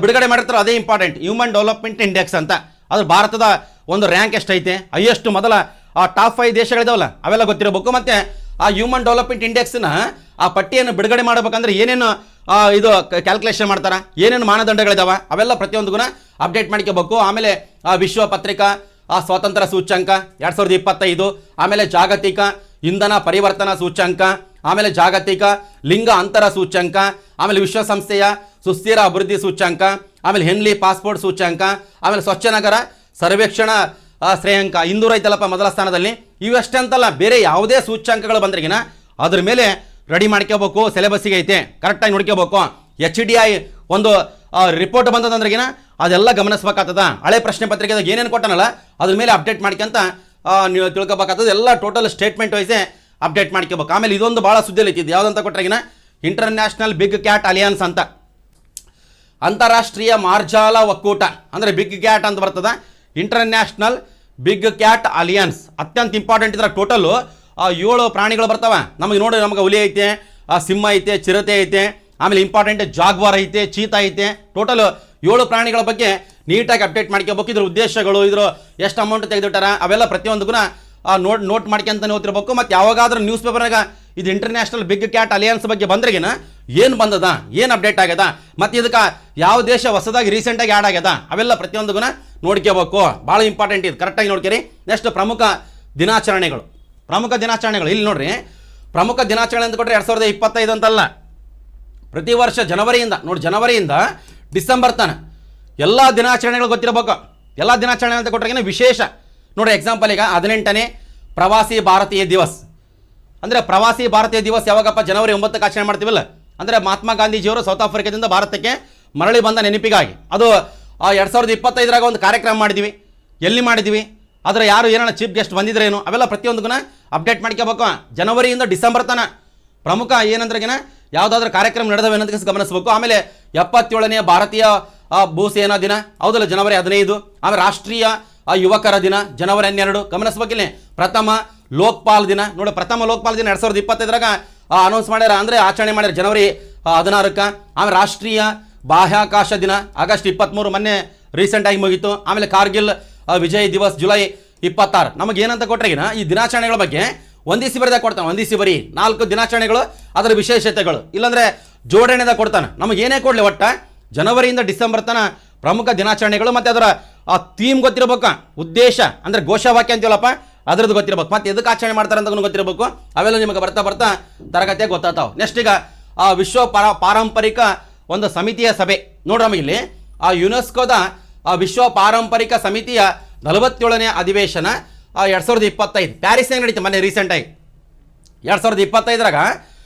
ಬಿಡುಗಡೆ ಮಾಡಿರ್ತಾರೆ ಅದೇ ಇಂಪಾರ್ಟೆಂಟ್, ಹ್ಯೂಮನ್ ಡೆವಲಪ್ಮೆಂಟ್ ಇಂಡೆಕ್ಸ್ ಅಂತ. ಅದು ಭಾರತದ ಒಂದು ರ್ಯಾಂಕ್ ಎಷ್ಟೈತೆ, ಹೈಯೆಸ್ಟ್ ಮೊದಲ ಟಾಪ್ 5 ದೇಶಗಳಿದಾವಲ್ಲ ಅವೆಲ್ಲ ಗೊತ್ತಿರಬೇಕು. ಮತ್ತು ಆ ಹ್ಯೂಮನ್ ಡೆವಲಪ್ಮೆಂಟ್ ಇಂಡೆಕ್ಸ್ನ ಆ ಪಟ್ಟಿಯನ್ನು ಬಿಡುಗಡೆ ಮಾಡಬೇಕಂದ್ರೆ ಏನೇನು ಇದು ಕ್ಯಾಲ್ಕುಲೇಷನ್ ಮಾಡ್ತಾರೆ, ಏನೇನು ಮಾನದಂಡಗಳಿದಾವೆ ಅವೆಲ್ಲ ಪ್ರತಿಯೊಂದಿಗೂ ಅಪ್ಡೇಟ್ ಮಾಡ್ಕೋಬೇಕು. ಆಮೇಲೆ ವಿಶ್ವ ಪತ್ರಿಕಾ ಸ್ವಾತಂತ್ರ್ಯ ಸೂಚ್ಯಂಕ 2025, ಆಮೇಲೆ ಜಾಗತಿಕ ಇಂಧನ ಪರಿವರ್ತನಾ ಸೂಚ್ಯಂಕ, ಆಮೇಲೆ ಜಾಗತಿಕ ಲಿಂಗ ಅಂತರ ಸೂಚ್ಯಂಕ, ಆಮೇಲೆ ವಿಶ್ವಸಂಸ್ಥೆಯ ಸುಸ್ಥಿರ ಅಭಿವೃದ್ಧಿ ಸೂಚ್ಯಂಕ, ಆಮೇಲೆ ಹೆನ್ಲಿ ಪಾಸ್ಪೋರ್ಟ್ ಸೂಚ್ಯಂಕ, ಆಮೇಲೆ ಸ್ವಚ್ಛ ನಗರ ಸರ್ವೇಕ್ಷಣಾ ಶ್ರೇಯಾಂಕ 200 ಐತಲ್ಲಪ್ಪ ಮೊದಲ ಸ್ಥಾನದಲ್ಲಿ. ಇವಷ್ಟೇ ಅಂತಲ್ಲ, ಬೇರೆ ಯಾವುದೇ ಸೂಚ್ಯಂಕಗಳು ಬಂದ್ರಿಗಿನ ಅದ್ರ ಮೇಲೆ ರೆಡಿ ಮಾಡ್ಕೋಬೇಕು. ಸಿಲೆಬಸ್ಸಿಗೆ ಐತೆ ಕರೆಕ್ಟಾಗಿ ನೋಡ್ಕೋಬೇಕು. HDI ಒಂದು ರಿಪೋರ್ಟ್ ಬಂದದಂದ್ರಿಗಿನ ಅದೆಲ್ಲ ಗಮನಿಸ್ಬೇಕಾಗ್ತದ. ಹಳೆ ಪ್ರಶ್ನೆ ಪತ್ರಿಕೆದಾಗ ಏನೇನು ಕೊಟ್ಟನಲ್ಲ ಅದ್ರ ಮೇಲೆ ಅಪ್ಡೇಟ್ ಮಾಡ್ಕೊಂತ ನೀವು ತಿಳ್ಕೊಬೇಕಾಗ್ತದೆ. ಎಲ್ಲ ಟೋಟಲ್ ಸ್ಟೇಟ್ಮೆಂಟ್ ವೈಸೇ ಅಪ್ಡೇಟ್ ಮಾಡ್ಕೋಬೇಕು. ಆಮೇಲೆ ಇದೊಂದು ಭಾಳ ಸುದ್ದಿಯಲ್ಲಿ ಐತಿದ್ದು ಯಾವುದಂತ ಕೊಟ್ರೆಗಿನ ಇಂಟರ್ನ್ಯಾಷನಲ್ ಬಿಗ್ ಕ್ಯಾಟ್ ಅಲಿಯನ್ಸ್ ಅಂತ, ಅಂತಾರಾಷ್ಟ್ರೀಯ ಮಾರ್ಜಾಲ ಒಕ್ಕೂಟ ಅಂದರೆ ಬಿಗ್ ಕ್ಯಾಟ್ ಅಂತ ಬರ್ತದ. ಇಂಟರ್ನ್ಯಾಷನಲ್ ಬಿಗ್ ಕ್ಯಾಟ್ ಅಲಿಯನ್ಸ್ ಅತ್ಯಂತ ಇಂಪಾರ್ಟೆಂಟ್. ಇದ್ರಾಗ ಟೋಟಲು 7 ಪ್ರಾಣಿಗಳು ಬರ್ತಾವೆ ನಮಗೆ. ನೋಡಿ ನಮಗೆ ಹುಲಿ ಐತೆ, ಸಿಂಹ ಐತೆ, ಚಿರತೆ ಐತೆ, ಆಮೇಲೆ ಇಂಪಾರ್ಟೆಂಟ್ ಜಾಗ್ವಾರ್ ಐತೆ, ಚೀತಾ ಐತೆ. ಟೋಟಲ್ 7 ಪ್ರಾಣಿಗಳ ಬಗ್ಗೆ ನೀಟಾಗಿ ಅಪ್ಡೇಟ್ ಮಾಡ್ಕೋಬೇಕು. ಇದ್ರ ಉದ್ದೇಶಗಳು, ಇದ್ರ ಎಷ್ಟು ಅಮೌಂಟ್ ತೆಗೆದಿಟ್ಟಾರ ಅವೆಲ್ಲ ಪ್ರತಿಯೊಂದಿಗೂ ನೋಟ್ ಮಾಡ್ಕೊಂತಾನೆ ಓದ್ತಿರ್ಬೇಕು. ಮತ್ತು ಯಾವಾಗಾದ್ರೂ ನ್ಯೂಸ್ ಪೇಪರ್ನಾಗ ಇದು ಇಂಟರ್ನ್ಯಾಷನಲ್ ಬಿಗ್ ಕ್ಯಾಟ್ ಅಲಿಯನ್ಸ್ ಬಗ್ಗೆ ಬಂದ್ರೆಗಿನ ಏನು ಬಂದದ, ಏನು ಅಪ್ಡೇಟ್ ಆಗ್ಯದ, ಮತ್ತು ಇದಕ್ಕೆ ಯಾವ ದೇಶ ಹೊಸದಾಗಿ ರೀಸೆಂಟಾಗಿ ಆ್ಯಡ್ ಆಗ್ಯದ ಅವೆಲ್ಲ ಪ್ರತಿಯೊಂದಿಗೂ ನೋಡ್ಕೋಬೇಕು. ಭಾಳ ಇಂಪಾರ್ಟೆಂಟ್ ಇದು, ಕರೆಕ್ಟಾಗಿ ನೋಡ್ಕೇರಿ. ನೆಕ್ಸ್ಟ್ ಪ್ರಮುಖ ದಿನಾಚರಣೆಗಳು. ಇಲ್ಲಿ ನೋಡ್ರಿ, ಪ್ರಮುಖ ದಿನಾಚರಣೆ ಅಂತ ಕೊಟ್ಟರೆ 2025 ಅಂತಲ್ಲ, ಪ್ರತಿ ವರ್ಷ ಜನವರಿಯಿಂದ ಡಿಸೆಂಬರ್ ತನಕ ಎಲ್ಲ ದಿನಾಚರಣೆಗಳು ಗೊತ್ತಿರಬೇಕು. ಎಲ್ಲ ದಿನಾಚರಣೆ ಅಂತ ಕೊಟ್ಟರೆ ವಿಶೇಷ ನೋಡಿ. ಎಕ್ಸಾಂಪಲ್ ಈಗ 18ನೇ ಪ್ರವಾಸಿ ಭಾರತೀಯ ದಿವಸ್. ಅಂದರೆ ಪ್ರವಾಸಿ ಭಾರತೀಯ ದಿವಸ್ ಯಾವಾಗಪ್ಪ? ಜನವರಿ 9ಕ್ಕೆ ಆಚರಣೆ ಮಾಡ್ತೀವಲ್ಲ. ಅಂದರೆ ಮಹಾತ್ಮ ಗಾಂಧೀಜಿಯವರು ಸೌತ್ ಆಫ್ರಿಕಾದಿಂದ ಭಾರತಕ್ಕೆ ಮರಳಿ ಬಂದ ನೆನಪಿಗಾಗಿ. ಅದು 2025ರಾಗ ಒಂದು ಕಾರ್ಯಕ್ರಮ ಮಾಡಿದ್ವಿ. ಎಲ್ಲಿ ಮಾಡಿದ್ವಿ, ಅದರ ಯಾರು ಏನಾರ ಚೀಫ್ ಗೆಸ್ಟ್ ಬಂದಿದ್ರೇನು ಅವೆಲ್ಲ ಪ್ರತಿಯೊಂದಿಗೂ ಅಪ್ಡೇಟ್ ಮಾಡ್ಕೋಬೇಕು. ಜನವರಿಯಿಂದ ಡಿಸೆಂಬರ್ ತನಕ ಪ್ರಮುಖ ಏನಂದ್ರೆಗಿನ ಯಾವುದಾದ್ರೂ ಕಾರ್ಯಕ್ರಮ ನಡೆದವೇನಂತ ಗಮನಿಸಬೇಕು. ಆಮೇಲೆ 77ನೇ ಭಾರತೀಯ ಭೂಸೇನಾ ದಿನ ಹೌದಲ್ಲ, ಜನವರಿ 15. ಆಮೇಲೆ ರಾಷ್ಟ್ರೀಯ ಯುವಕರ ದಿನ ಜನವರಿ 12 ಗಮನಿಸ್ಬೇಕಿಲ್ಲ. ಪ್ರಥಮ ಲೋಕ್ಪಾಲ್ ದಿನ ನೋಡಿ, ಪ್ರಥಮ ಲೋಕ್ಪಾಲ್ ದಿನ 2025ರಾಗ ಅನೌನ್ಸ್ ಮಾಡ್ಯಾರ, ಅಂದರೆ ಆಚರಣೆ ಮಾಡ್ಯಾರ ಜನವರಿ 16ಕ್ಕೆ. ಆಮೇಲೆ ರಾಷ್ಟ್ರೀಯ ಬಾಹ್ಯಾಕಾಶ ದಿನ ಆಗಸ್ಟ್ 23, ಮೊನ್ನೆ ರೀಸೆಂಟಾಗಿ ಮುಗೀತು. ಆಮೇಲೆ ಕಾರ್ಗಿಲ್ ವಿಜಯ್ ದಿವಸ್ ಜುಲೈ 26. ನಮಗೇನಂತ ಕೊಟ್ರೆಗಿನ ಈ ದಿನಾಚರಣೆಗಳ ಬಗ್ಗೆ ಒಂದಿಸಿ ಬರೆದಾಗ ಕೊಡ್ತಾನೆ. ಒಂದಿಸಿ ಬರೀ 4 ದಿನಾಚರಣೆಗಳು, ಅದರ ವಿಶೇಷತೆಗಳು, ಇಲ್ಲಾಂದರೆ ಜೋಡಣೆದಾಗ ಕೊಡ್ತಾನೆ. ನಮಗೇನೇ ಕೊಡಲಿ ಒಟ್ಟ ಜನವರಿಯಿಂದ ಡಿಸೆಂಬರ್ ತನಕ ಪ್ರಮುಖ ದಿನಾಚರಣೆಗಳು ಮತ್ತು ಅದರ ಥೀಮ್ ಗೊತ್ತಿರಬೇಕು, ಉದ್ದೇಶ ಅಂದರೆ ಘೋಷವಾಕ್ಯ ಅಂತೀವಲ್ಲಪ್ಪ ಅದ್ರದ್ದು ಗೊತ್ತಿರಬೇಕು, ಮತ್ತು ಎದಕ್ಕೆ ಆಚರಣೆ ಮಾಡ್ತಾರೆ ಅಂತ ಗೊತ್ತಿರಬೇಕು. ಅವೆಲ್ಲ ನಿಮಗೆ ಬರ್ತಾ ಬರ್ತಾ ತರಗತಿಯಾಗಿ ಗೊತ್ತಾಗ್ತಾವೆ. ನೆಕ್ಸ್ಟ್ ಈಗ ವಿಶ್ವ ಪಾರಂಪರಿಕ ಒಂದು ಸಮಿತಿಯ ಸಭೆ ನೋಡ್ರಿ ನಮಗೆ ಇಲ್ಲಿ ಯುನೆಸ್ಕೋದ ವಿಶ್ವ ಪಾರಂಪರಿಕ ಸಮಿತಿಯ 47ನೇ ಅಧಿವೇಶನ 2025 ಪ್ಯಾರಿಸ್ನಾಗ ನಡೀತು ಮೊನ್ನೆ ರೀಸೆಂಟಾಗಿ 2025ರಾಗ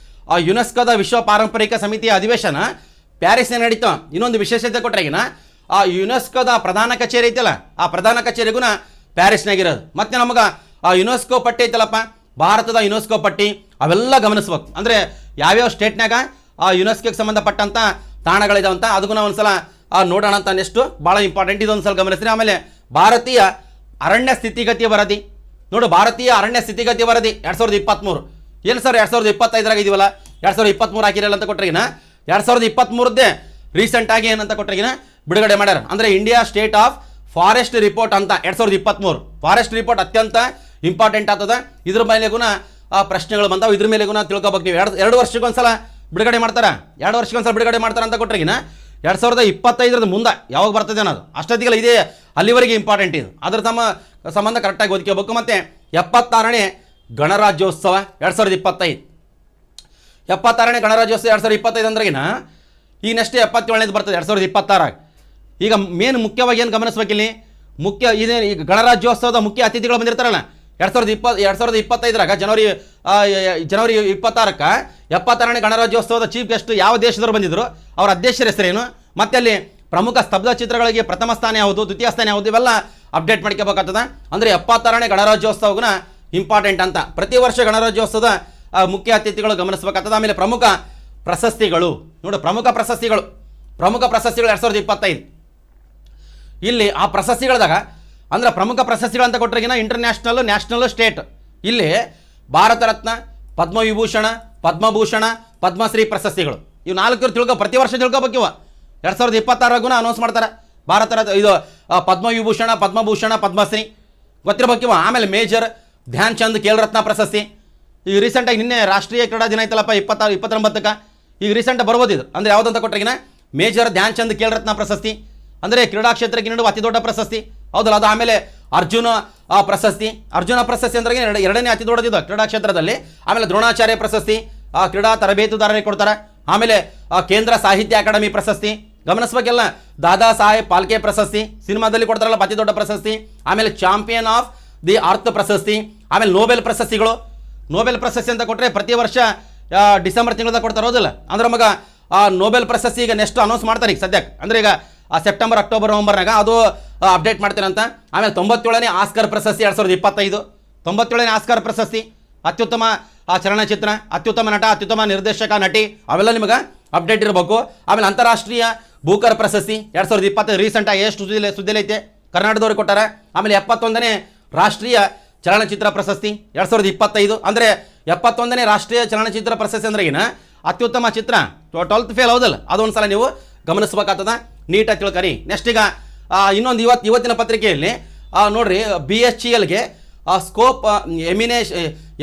ಯುನೆಸ್ಕೋದ ವಿಶ್ವ ಪಾರಂಪರಿಕ ಸಮಿತಿಯ ಅಧಿವೇಶನ ಪ್ಯಾರಿಸ್ನಾಗ ನಡೀತು. ಇನ್ನೊಂದು ವಿಶೇಷತೆ ಕೊಟ್ಟರೆಗಿನ ಯುನೆಸ್ಕೋದ ಪ್ರಧಾನ ಕಚೇರಿ ಐತಲ್ಲ ಆ ಪ್ರಧಾನ ಕಚೇರಿಗೂ ಪ್ಯಾರಿಸ್ನಾಗಿರೋದು. ಮತ್ತು ನಮಗೆ ಯುನೆಸ್ಕೋ ಪಟ್ಟಿ ಐತಲ್ಲಪ್ಪ ಭಾರತದ ಯುನೆಸ್ಕೋ ಪಟ್ಟಿ ಅವೆಲ್ಲ ಗಮನಿಸ್ಬೇಕು. ಅಂದರೆ ಯಾವ್ಯಾವ ಸ್ಟೇಟ್ನಾಗ ಯುನೆಸ್ಕೋಗೆ ಸಂಬಂಧಪಟ್ಟಂಥ ತಾಣಗಳಿದಾವಂತ ಅದಕ್ಕೂ ಒಂದ್ಸಲ ನೋಡೋಣ ಅಂತ ನೆಕ್ಸ್ಟು ಭಾಳ ಇಂಪಾರ್ಟೆಂಟ್ ಇದೊಂದು ಸಲ ಗಮನಿಸ್ರಿ. ಆಮೇಲೆ ಭಾರತೀಯ ಅರಣ್ಯ ಸ್ಥಿತಿಗತಿ ವರದಿ ನೋಡು, ಭಾರತೀಯ ಅರಣ್ಯ ಸ್ಥಿತಿಗತಿ ವರದಿ 2023 ಏನು ಸರ್ 2025ರಾಗ ಇದೀವಲ್ಲ 2023 ಹಾಕಿರಲ್ಲ ಅಂತ ಕೊಟ್ಟರೆಗಿನ 2023ದ್ದೇ ರೀಸೆಂಟಾಗಿ ಏನಂತ ಕೊಟ್ಟರೆಗಿನ ಬಿಡುಗಡೆ ಮಾಡ್ಯಾರ. ಅಂದರೆ India state of forest report ಅಂತ 2023 ಫಾರೆಸ್ಟ್ ರಿಪೋರ್ಟ್ ಅತ್ಯಂತ ಇಂಪಾರ್ಟೆಂಟ್ ಆಗ್ತದೆ. ಇದ್ರ ಮೇಲೆಗೂ ಪ್ರಶ್ನೆಗಳು ಬಂದಾವೆ, ಇದ್ರ ಮೇಲೆಗೂ ತಿಳ್ಕೊಬೇಕು. ನೀವು ಎರಡು ವರ್ಷಕ್ಕೊಂದ್ಸಲ ಬಿಡುಗಡೆ ಮಾಡ್ತಾರೆ, 2 ವರ್ಷಕ್ಕೊಂದ್ಸಲ ಬಿಡುಗಡೆ ಮಾಡ್ತಾರೆ ಅಂತ ಕೊಟ್ಟರೆಗಿನ 2025 ಮುಂದೆ ಯಾವಾಗ ಬರ್ತದೆ ಅನ್ನೋದು ಅಷ್ಟೊತ್ತಿಗೆಲ್ಲ ಇದೇ ಅಲ್ಲಿವರೆಗೆ ಇಂಪಾರ್ಟೆಂಟ್ ಇದು. ಅದ್ರ ಸಂಬಂಧ ಕರೆಕ್ಟಾಗಿ ಓದ್ಕೋಬೇಕು. ಮತ್ತು 76ನೇ ಗಣರಾಜ್ಯೋತ್ಸವ 2025 76ನೇ ಗಣರಾಜ್ಯೋತ್ಸವ 2025 ಅಂದ್ರೆಗಿನ ಈಗ ನೆಕ್ಸ್ಟ್ 77ನೇದು ಬರ್ತದೆ 2026. ಈಗ ಮೇನ್ ಮುಖ್ಯವಾಗಿ ಏನು ಗಮನಿಸ್ಬೇಕಿಲ್ಲಿ ಇದೇ ಈಗ ಗಣರಾಜ್ಯೋತ್ಸವದ ಮುಖ್ಯ ಅತಿಥಿಗಳು ಬಂದಿರ್ತಾರಲ್ಲ 2025ರಾಗ ಜನವರಿ 26ಕ್ಕೆ 76ನೇ ಗಣರಾಜ್ಯೋತ್ಸವದ ಚೀಫ್ ಗೆಸ್ಟ್ ಯಾವ ದೇಶದವರು ಬಂದಿದ್ರು, ಅವರ ಅಧ್ಯಕ್ಷರ ಹೆಸರೇನು, ಮತ್ತೆ ಅಲ್ಲಿ ಪ್ರಮುಖ ಸ್ತಬ್ಧ ಚಿತ್ರಗಳಿಗೆ ಪ್ರಥಮ ಸ್ಥಾನ ಯಾವುದು, ದ್ವಿತೀಯ ಸ್ಥಾನ ಯಾವುದು, ಇವೆಲ್ಲ ಅಪ್ಡೇಟ್ ಮಾಡ್ಕೋಬೇಕಾಗ್ತದೆ. ಅಂದರೆ 76ನೇ ಗಣರಾಜ್ಯೋತ್ಸವನ ಇಂಪಾರ್ಟೆಂಟ್ ಅಂತ ಪ್ರತಿ ವರ್ಷ ಗಣರಾಜ್ಯೋತ್ಸವದ ಮುಖ್ಯ ಅತಿಥಿಗಳು ಗಮನಿಸಬೇಕಾಗ್ತದೆ. ಆಮೇಲೆ ಪ್ರಮುಖ ಪ್ರಶಸ್ತಿಗಳು ನೋಡು, ಪ್ರಮುಖ ಪ್ರಶಸ್ತಿಗಳು 2025 ಇಲ್ಲಿ ಆ ಪ್ರಶಸ್ತಿಗಳದಾಗ ಅಂದ್ರೆ ಪ್ರಮುಖ ಪ್ರಶಸ್ತಿಗಳಂತ ಕೊಟ್ಟರೆಗಿನ ಇಂಟರ್ನ್ಯಾಷನಲ್, ನ್ಯಾಷನಲ್, ಸ್ಟೇಟ್. ಇಲ್ಲಿ ಭಾರತ ರತ್ನ, ಪದ್ಮವಿಭೂಷಣ, ಪದ್ಮಭೂಷಣ, ಪದ್ಮಶ್ರೀ ಪ್ರಶಸ್ತಿಗಳು ಇವು 4 ಪ್ರತಿ ವರ್ಷ ತಿಳ್ಕೊಬೇಕು. ಇವ 2026ರಾಗೂ ಅನೌನ್ಸ್ ಮಾಡ್ತಾರೆ ಭಾರತ ರತ್ನ, ಇದು ಪದ್ಮವಿಭೂಷಣ, ಪದ್ಮಭೂಷಣ, ಪದ್ಮಶ್ರೀ ಗೊತ್ತಿರಬೇಕಿವ. ಆಮೇಲೆ ಮೇಜರ್ ಧ್ಯಾನ್ ಚಂದ್ ಖೇಲ್ ರತ್ನ ಪ್ರಶಸ್ತಿ ಈಗ ರೀಸೆಂಟಾಗಿ ನಿನ್ನೆ ರಾಷ್ಟ್ರೀಯ ಕ್ರೀಡಾ ದಿನ ಐತಲ್ಲಪ್ಪ 29ಕ್ಕೆ ಈಗ ರೀಸೆಂಟಾಗಿ ಬರ್ಬೋದು ಇದು. ಅಂದರೆ ಯಾವುದಂತ ಕೊಟ್ಟರೆಗಿನ ಮೇಜರ್ ಧ್ಯಾನ್ ಚಂದ್ ಖೇಲ್ ರತ್ನ ಪ್ರಶಸ್ತಿ ಅಂದರೆ ಕ್ರೀಡಾ ಕ್ಷೇತ್ರಕ್ಕೆ ನೀಡುವ ಅತಿ ದೊಡ್ಡ ಪ್ರಶಸ್ತಿ ಹೌದಲ್ಲ ಅದು. ಆಮೇಲೆ ಅರ್ಜುನ ಪ್ರಶಸ್ತಿ ಅಂದ್ರೆ 2ನೇ ಅತಿ ದೊಡ್ಡದಿದ್ದು ಕ್ರೀಡಾ ಕ್ಷೇತ್ರದಲ್ಲಿ. ಆಮೇಲೆ ದ್ರೋಣಾಚಾರ್ಯ ಪ್ರಶಸ್ತಿ ಕ್ರೀಡಾ ತರಬೇತುದಾರರಿಗೆ ಕೊಡ್ತಾರೆ. ಆಮೇಲೆ ಕೇಂದ್ರ ಸಾಹಿತ್ಯ ಅಕಾಡೆಮಿ ಪ್ರಶಸ್ತಿ ಗಮನಿಸ್ಬೇಕೆಲ್ಲ. ದಾದಾ ಸಾಹೇಬ್ ಫಾಲ್ಕೆ ಪ್ರಶಸ್ತಿ ಸಿನಿಮಾದಲ್ಲಿ ಕೊಡ್ತಾರಲ್ಲ ಅತಿ ದೊಡ್ಡ ಪ್ರಶಸ್ತಿ. ಆಮೇಲೆ ಚಾಂಪಿಯನ್ ಆಫ್ ದಿ ಅರ್ತ್ ಪ್ರಶಸ್ತಿ. ಆಮೇಲೆ ನೋಬೆಲ್ ಪ್ರಶಸ್ತಿಗಳು. ನೋಬೆಲ್ ಪ್ರಶಸ್ತಿ ಅಂತ ಕೊಟ್ಟರೆ ಪ್ರತಿ ವರ್ಷ ಡಿಸೆಂಬರ್ ತಿಂಗಳದಾಗ ಕೊಡ್ತಾರೆ ಹೌದಿಲ್ಲ. ಅಂದ್ರೆ ನಮಗೆ ನೋಬೆಲ್ ಪ್ರಶಸ್ತಿ ಈಗ ನೆಕ್ಸ್ಟ್ ಅನೌನ್ಸ್ ಮಾಡ್ತಾರೆ ಈಗ ಸದ್ಯಕ್ಕೆ. ಅಂದರೆ ಈಗ ಸೆಪ್ಟೆಂಬರ್, ಅಕ್ಟೋಬರ್, ನವಂಬರ್ನಾಗ ಅದು ಅಪ್ಡೇಟ್ ಮಾಡ್ತೀರಂತ. ಆಮೇಲೆ 97ನೇ ಆಸ್ಕರ್ ಪ್ರಶಸ್ತಿ 2025 97ನೇ ಆಸ್ಕರ್ ಪ್ರಶಸ್ತಿ ಅತ್ಯುತ್ತಮ ಚಲನಚಿತ್ರ, ಅತ್ಯುತ್ತಮ ನಟ, ಅತ್ಯುತ್ತಮ ನಿರ್ದೇಶಕ, ನಟಿ ಅವೆಲ್ಲ ನಿಮಗೆ ಅಪ್ಡೇಟ್ ಇರಬೇಕು. ಆಮೇಲೆ ಅಂತಾರಾಷ್ಟ್ರೀಯ ಬೂಕರ್ ಪ್ರಶಸ್ತಿ 2025 ರೀಸೆಂಟಾಗಿ ಎಷ್ಟು ಸುದ್ದಿಲಿ ಐತೆ ಕರ್ನಾಟಕದವ್ರಿಗೆ ಕೊಟ್ಟಾರೆ. ಆಮೇಲೆ 71ನೇ ರಾಷ್ಟ್ರೀಯ ಚಲನಚಿತ್ರ ಪ್ರಶಸ್ತಿ 2025 ಅಂದರೆ 71ನೇ ರಾಷ್ಟ್ರೀಯ ಚಲನಚಿತ್ರ ಪ್ರಶಸ್ತಿ ಅಂದ್ರೆಗಿನ ಅತ್ಯುತ್ತಮ ಚಿತ್ರ 12th ಫೇಲ್ ಹೌದಲ್ಲ ಅದೊಂದು ಸಲ ನೀವು ಗಮನಿಸ್ಬೇಕಾಗ್ತದ, ನೀಟಾಗಿ ತಿಳ್ಕರಿ. ನೆಕ್ಸ್ಟ್ ಈಗ ಇನ್ನೊಂದು ಇವತ್ತಿನ ಪತ್ರಿಕೆಯಲ್ಲಿ ನೋಡ್ರಿ BHELಗೆ ಸ್ಕೋಪ್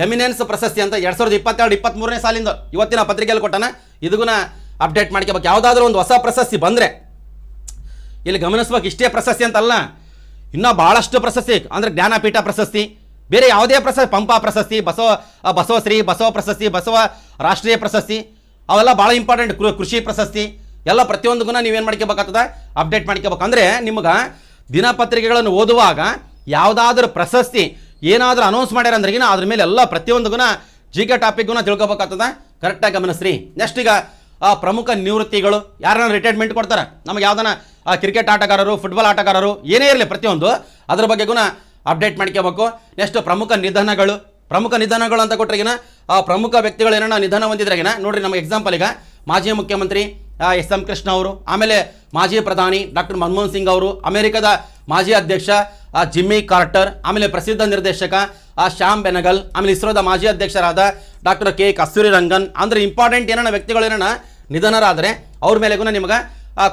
ಎಮಿನೆನ್ಸ್ ಪ್ರಶಸ್ತಿ ಅಂತ 2022-23ನೇ ಸಾಲಿಂದ ಇವತ್ತಿನ ಪತ್ರಿಕೆಯಲ್ಲಿ ಕೊಟ್ಟಾನ. ಇದಕ್ಕೂ ಅಪ್ಡೇಟ್ ಮಾಡ್ಕೋಬೇಕು. ಯಾವುದಾದ್ರೂ ಒಂದು ಹೊಸ ಪ್ರಶಸ್ತಿ ಬಂದರೆ ಇಲ್ಲಿ ಗಮನಿಸ್ಬೇಕು. ಇಷ್ಟೇ ಪ್ರಶಸ್ತಿ ಅಂತಲ್ಲ, ಇನ್ನೂ ಭಾಳಷ್ಟು ಪ್ರಶಸ್ತಿ ಅಂದರೆ ಜ್ಞಾನಪೀಠ ಪ್ರಶಸ್ತಿ, ಬೇರೆ ಯಾವುದೇ ಪ್ರಶಸ್ತಿ, ಪಂಪ ಪ್ರಶಸ್ತಿ, ಬಸವಶ್ರೀ, ಬಸವ ಪ್ರಶಸ್ತಿ, ಬಸವ ರಾಷ್ಟ್ರೀಯ ಪ್ರಶಸ್ತಿ ಅವೆಲ್ಲ ಭಾಳ ಇಂಪಾರ್ಟೆಂಟ್. ಕೃಷಿ ಪ್ರಶಸ್ತಿ ಎಲ್ಲ ಪ್ರತಿಯೊಂದಕ್ಕೂ ನೀವೇನು ಮಾಡ್ಕೋಬೇಕಾಗ್ತದ ಅಪ್ಡೇಟ್ ಮಾಡ್ಕೋಬೇಕು. ಅಂದರೆ ನಿಮ್ಗೆ ದಿನಪತ್ರಿಕೆಗಳನ್ನು ಓದುವಾಗ ಯಾವುದಾದ್ರೂ ಪ್ರಶಸ್ತಿ ಏನಾದರೂ ಅನೌನ್ಸ್ ಮಾಡ್ಯಾರ ಅಂದ್ರೆಗಿನ ಅದ್ರ ಮೇಲೆ ಎಲ್ಲ ಪ್ರತಿಯೊಂದಕ್ಕೂ GK ಟಾಪಿಕ್ಗೂ ತಿಳ್ಕೊಬೇಕಾಗ್ತದ, ಕರೆಕ್ಟಾಗಿ ಗಮನಿಸ್ರಿ. ನೆಕ್ಸ್ಟ್ ಈಗ ಪ್ರಮುಖ ನಿವೃತ್ತಿಗಳು ಯಾರನ್ನ ರಿಟೈರ್ಮೆಂಟ್ ಕೊಡ್ತಾರೆ ನಮಗೆ, ಯಾವ್ದಾನ ಕ್ರಿಕೆಟ್ ಆಟಗಾರರು, ಫುಟ್ಬಾಲ್ ಆಟಗಾರರು ಏನೇ ಇರಲಿ ಪ್ರತಿಯೊಂದು ಅದ್ರ ಬಗ್ಗೆಗೂ ಅಪ್ಡೇಟ್ ಮಾಡ್ಕೋಬೇಕು. ನೆಕ್ಸ್ಟ್ ಪ್ರಮುಖ ನಿಧನಗಳು ಅಂತ ಕೊಟ್ಟರೆಗಿನ ಪ್ರಮುಖ ವ್ಯಕ್ತಿಗಳು ಏನೋ ನಿಧನ ಹೊಂದಿದ್ರಾಗಿನ ನೋಡ್ರಿ. ನಮ್ಮ ಎಕ್ಸಾಂಪಲ್ ಈಗ ಮಾಜಿ ಮುಖ್ಯಮಂತ್ರಿ SM ಕೃಷ್ಣ ಅವರು, ಆಮೇಲೆ ಮಾಜಿ ಪ್ರಧಾನಿ ಡಾಕ್ಟರ್ ಮನಮೋಹನ್ ಸಿಂಗ್ ಅವರು, ಅಮೆರಿಕದ ಮಾಜಿ ಅಧ್ಯಕ್ಷ ಜಿಮ್ಮಿ ಕಾರ್ಟರ್, ಆಮೇಲೆ ಪ್ರಸಿದ್ಧ ನಿರ್ದೇಶಕ ಶ್ಯಾಮ್ ಬೆನಗಲ್, ಆಮೇಲೆ ಇಸ್ರೋದ ಮಾಜಿ ಅಧ್ಯಕ್ಷರಾದ ಡಾಕ್ಟರ್ K ಕಸ್ತೂರಿ ರಂಗನ್. ಅಂದ್ರೆ ಇಂಪಾರ್ಟೆಂಟ್ ಏನೋ ವ್ಯಕ್ತಿಗಳು ಏನೋ ನಿಧನರಾದರೆ ಅವ್ರ ಮೇಲೆಗೂ ನಿಮ್ಗೆ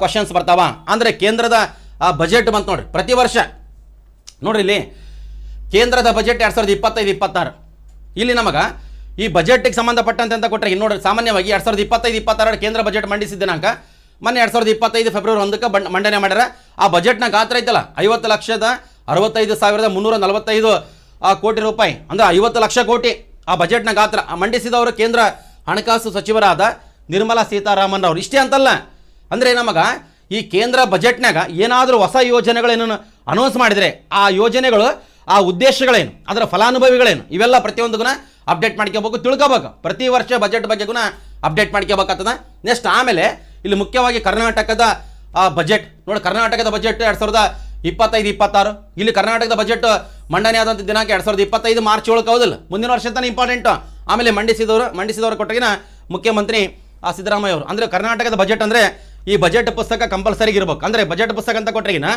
ಕ್ವಶನ್ಸ್ ಬರ್ತಾವ. ಅಂದರೆ ಕೇಂದ್ರದ ಬಜೆಟ್ ಬಂತು ನೋಡ್ರಿ ಪ್ರತಿ ವರ್ಷ. ನೋಡ್ರಿ ಇಲ್ಲಿ ಕೇಂದ್ರದ ಬಜೆಟ್ 2025-26 ಇಲ್ಲಿ ನಮಗೆ ಈ ಬಜೆಟ್ಗೆ ಸಂಬಂಧಪಟ್ಟಂತೆ ಅಂತ ಕೊಟ್ಟರೆ ನೋಡ್ರಿ ಸಾಮಾನ್ಯವಾಗಿ 2025-26 ಕೇಂದ್ರ ಬಜೆಟ್ ಮಂಡಿಸಿದ ದಿನಾಂಕ ಮೊನ್ನೆ 2025 ಫೆಬ್ರವರಿ 1ಕ್ಕೆ ಮಂಡನೆ ಮಾಡ್ಯಾರ. ಆ ಬಜೆಟ್ನ ಗಾತ್ರ ಐತಲ್ಲ 50,65,345 ಕೋಟಿ ರೂಪಾಯಿ, ಅಂದ್ರೆ 50 ಲಕ್ಷ ಕೋಟಿ ಆ ಬಜೆಟ್ನ ಗಾತ್ರ. ಮಂಡಿಸಿದವರು ಕೇಂದ್ರ ಹಣಕಾಸು ಸಚಿವರಾದ ನಿರ್ಮಲಾ ಸೀತಾರಾಮನ್ ಅವರು. ಇಷ್ಟೇ ಅಂತಲ್ಲ, ಅಂದರೆ ನಮಗೆ ಈ ಕೇಂದ್ರ ಬಜೆಟ್ನಾಗ ಏನಾದರೂ ಹೊಸ ಯೋಜನೆಗಳೇನು ಅನೌನ್ಸ್ ಮಾಡಿದರೆ ಆ ಯೋಜನೆಗಳು, ಆ ಉದ್ದೇಶಗಳೇನು, ಅದರ ಫಲಾನುಭವಿಗಳೇನು, ಇವೆಲ್ಲ ಪ್ರತಿಯೊಂದಕ್ಕೂ ಅಪ್ಡೇಟ್ ಮಾಡ್ಕೋಬೇಕು, ತಿಳ್ಕೊಬೇಕು. ಪ್ರತಿ ವರ್ಷ ಬಜೆಟ್ ಬಗ್ಗೆಗೂ ಅಪ್ಡೇಟ್ ಮಾಡ್ಕೋಬೇಕಾಗ್ತದ. ನೆಕ್ಸ್ಟ್ ಆಮೇಲೆ ಇಲ್ಲಿ ಮುಖ್ಯವಾಗಿ ಕರ್ನಾಟಕದ ಬಜೆಟ್ ನೋಡಿ. ಕರ್ನಾಟಕದ ಬಜೆಟ್ 2025-26. ಇಲ್ಲಿ ಕರ್ನಾಟಕದ ಬಜೆಟ್ ಮಂಡನೆ ಆದಂಥ ದಿನಾಂಕ 2025 ಮಾರ್ಚ್ 7 ಹೌದಿಲ್ಲ, ಮುಂದಿನ ವರ್ಷ ತಾನೇ ಇಂಪಾರ್ಟೆಂಟು. ಆಮೇಲೆ ಮಂಡಿಸಿದವರು ಕೊಟ್ಟಗಿನ ಮುಖ್ಯಮಂತ್ರಿ ಸಿದ್ದರಾಮಯ್ಯ ಅವರು. ಅಂದರೆ ಕರ್ನಾಟಕದ ಬಜೆಟ್ ಅಂದರೆ ಈ ಬಜೆಟ್ ಪುಸ್ತಕ ಕಂಪಲ್ಸರಿ ಇರಬೇಕು. ಅಂದರೆ ಬಜೆಟ್ ಪುಸ್ತಕ ಅಂತ ಕೊಟ್ಟಗಿನ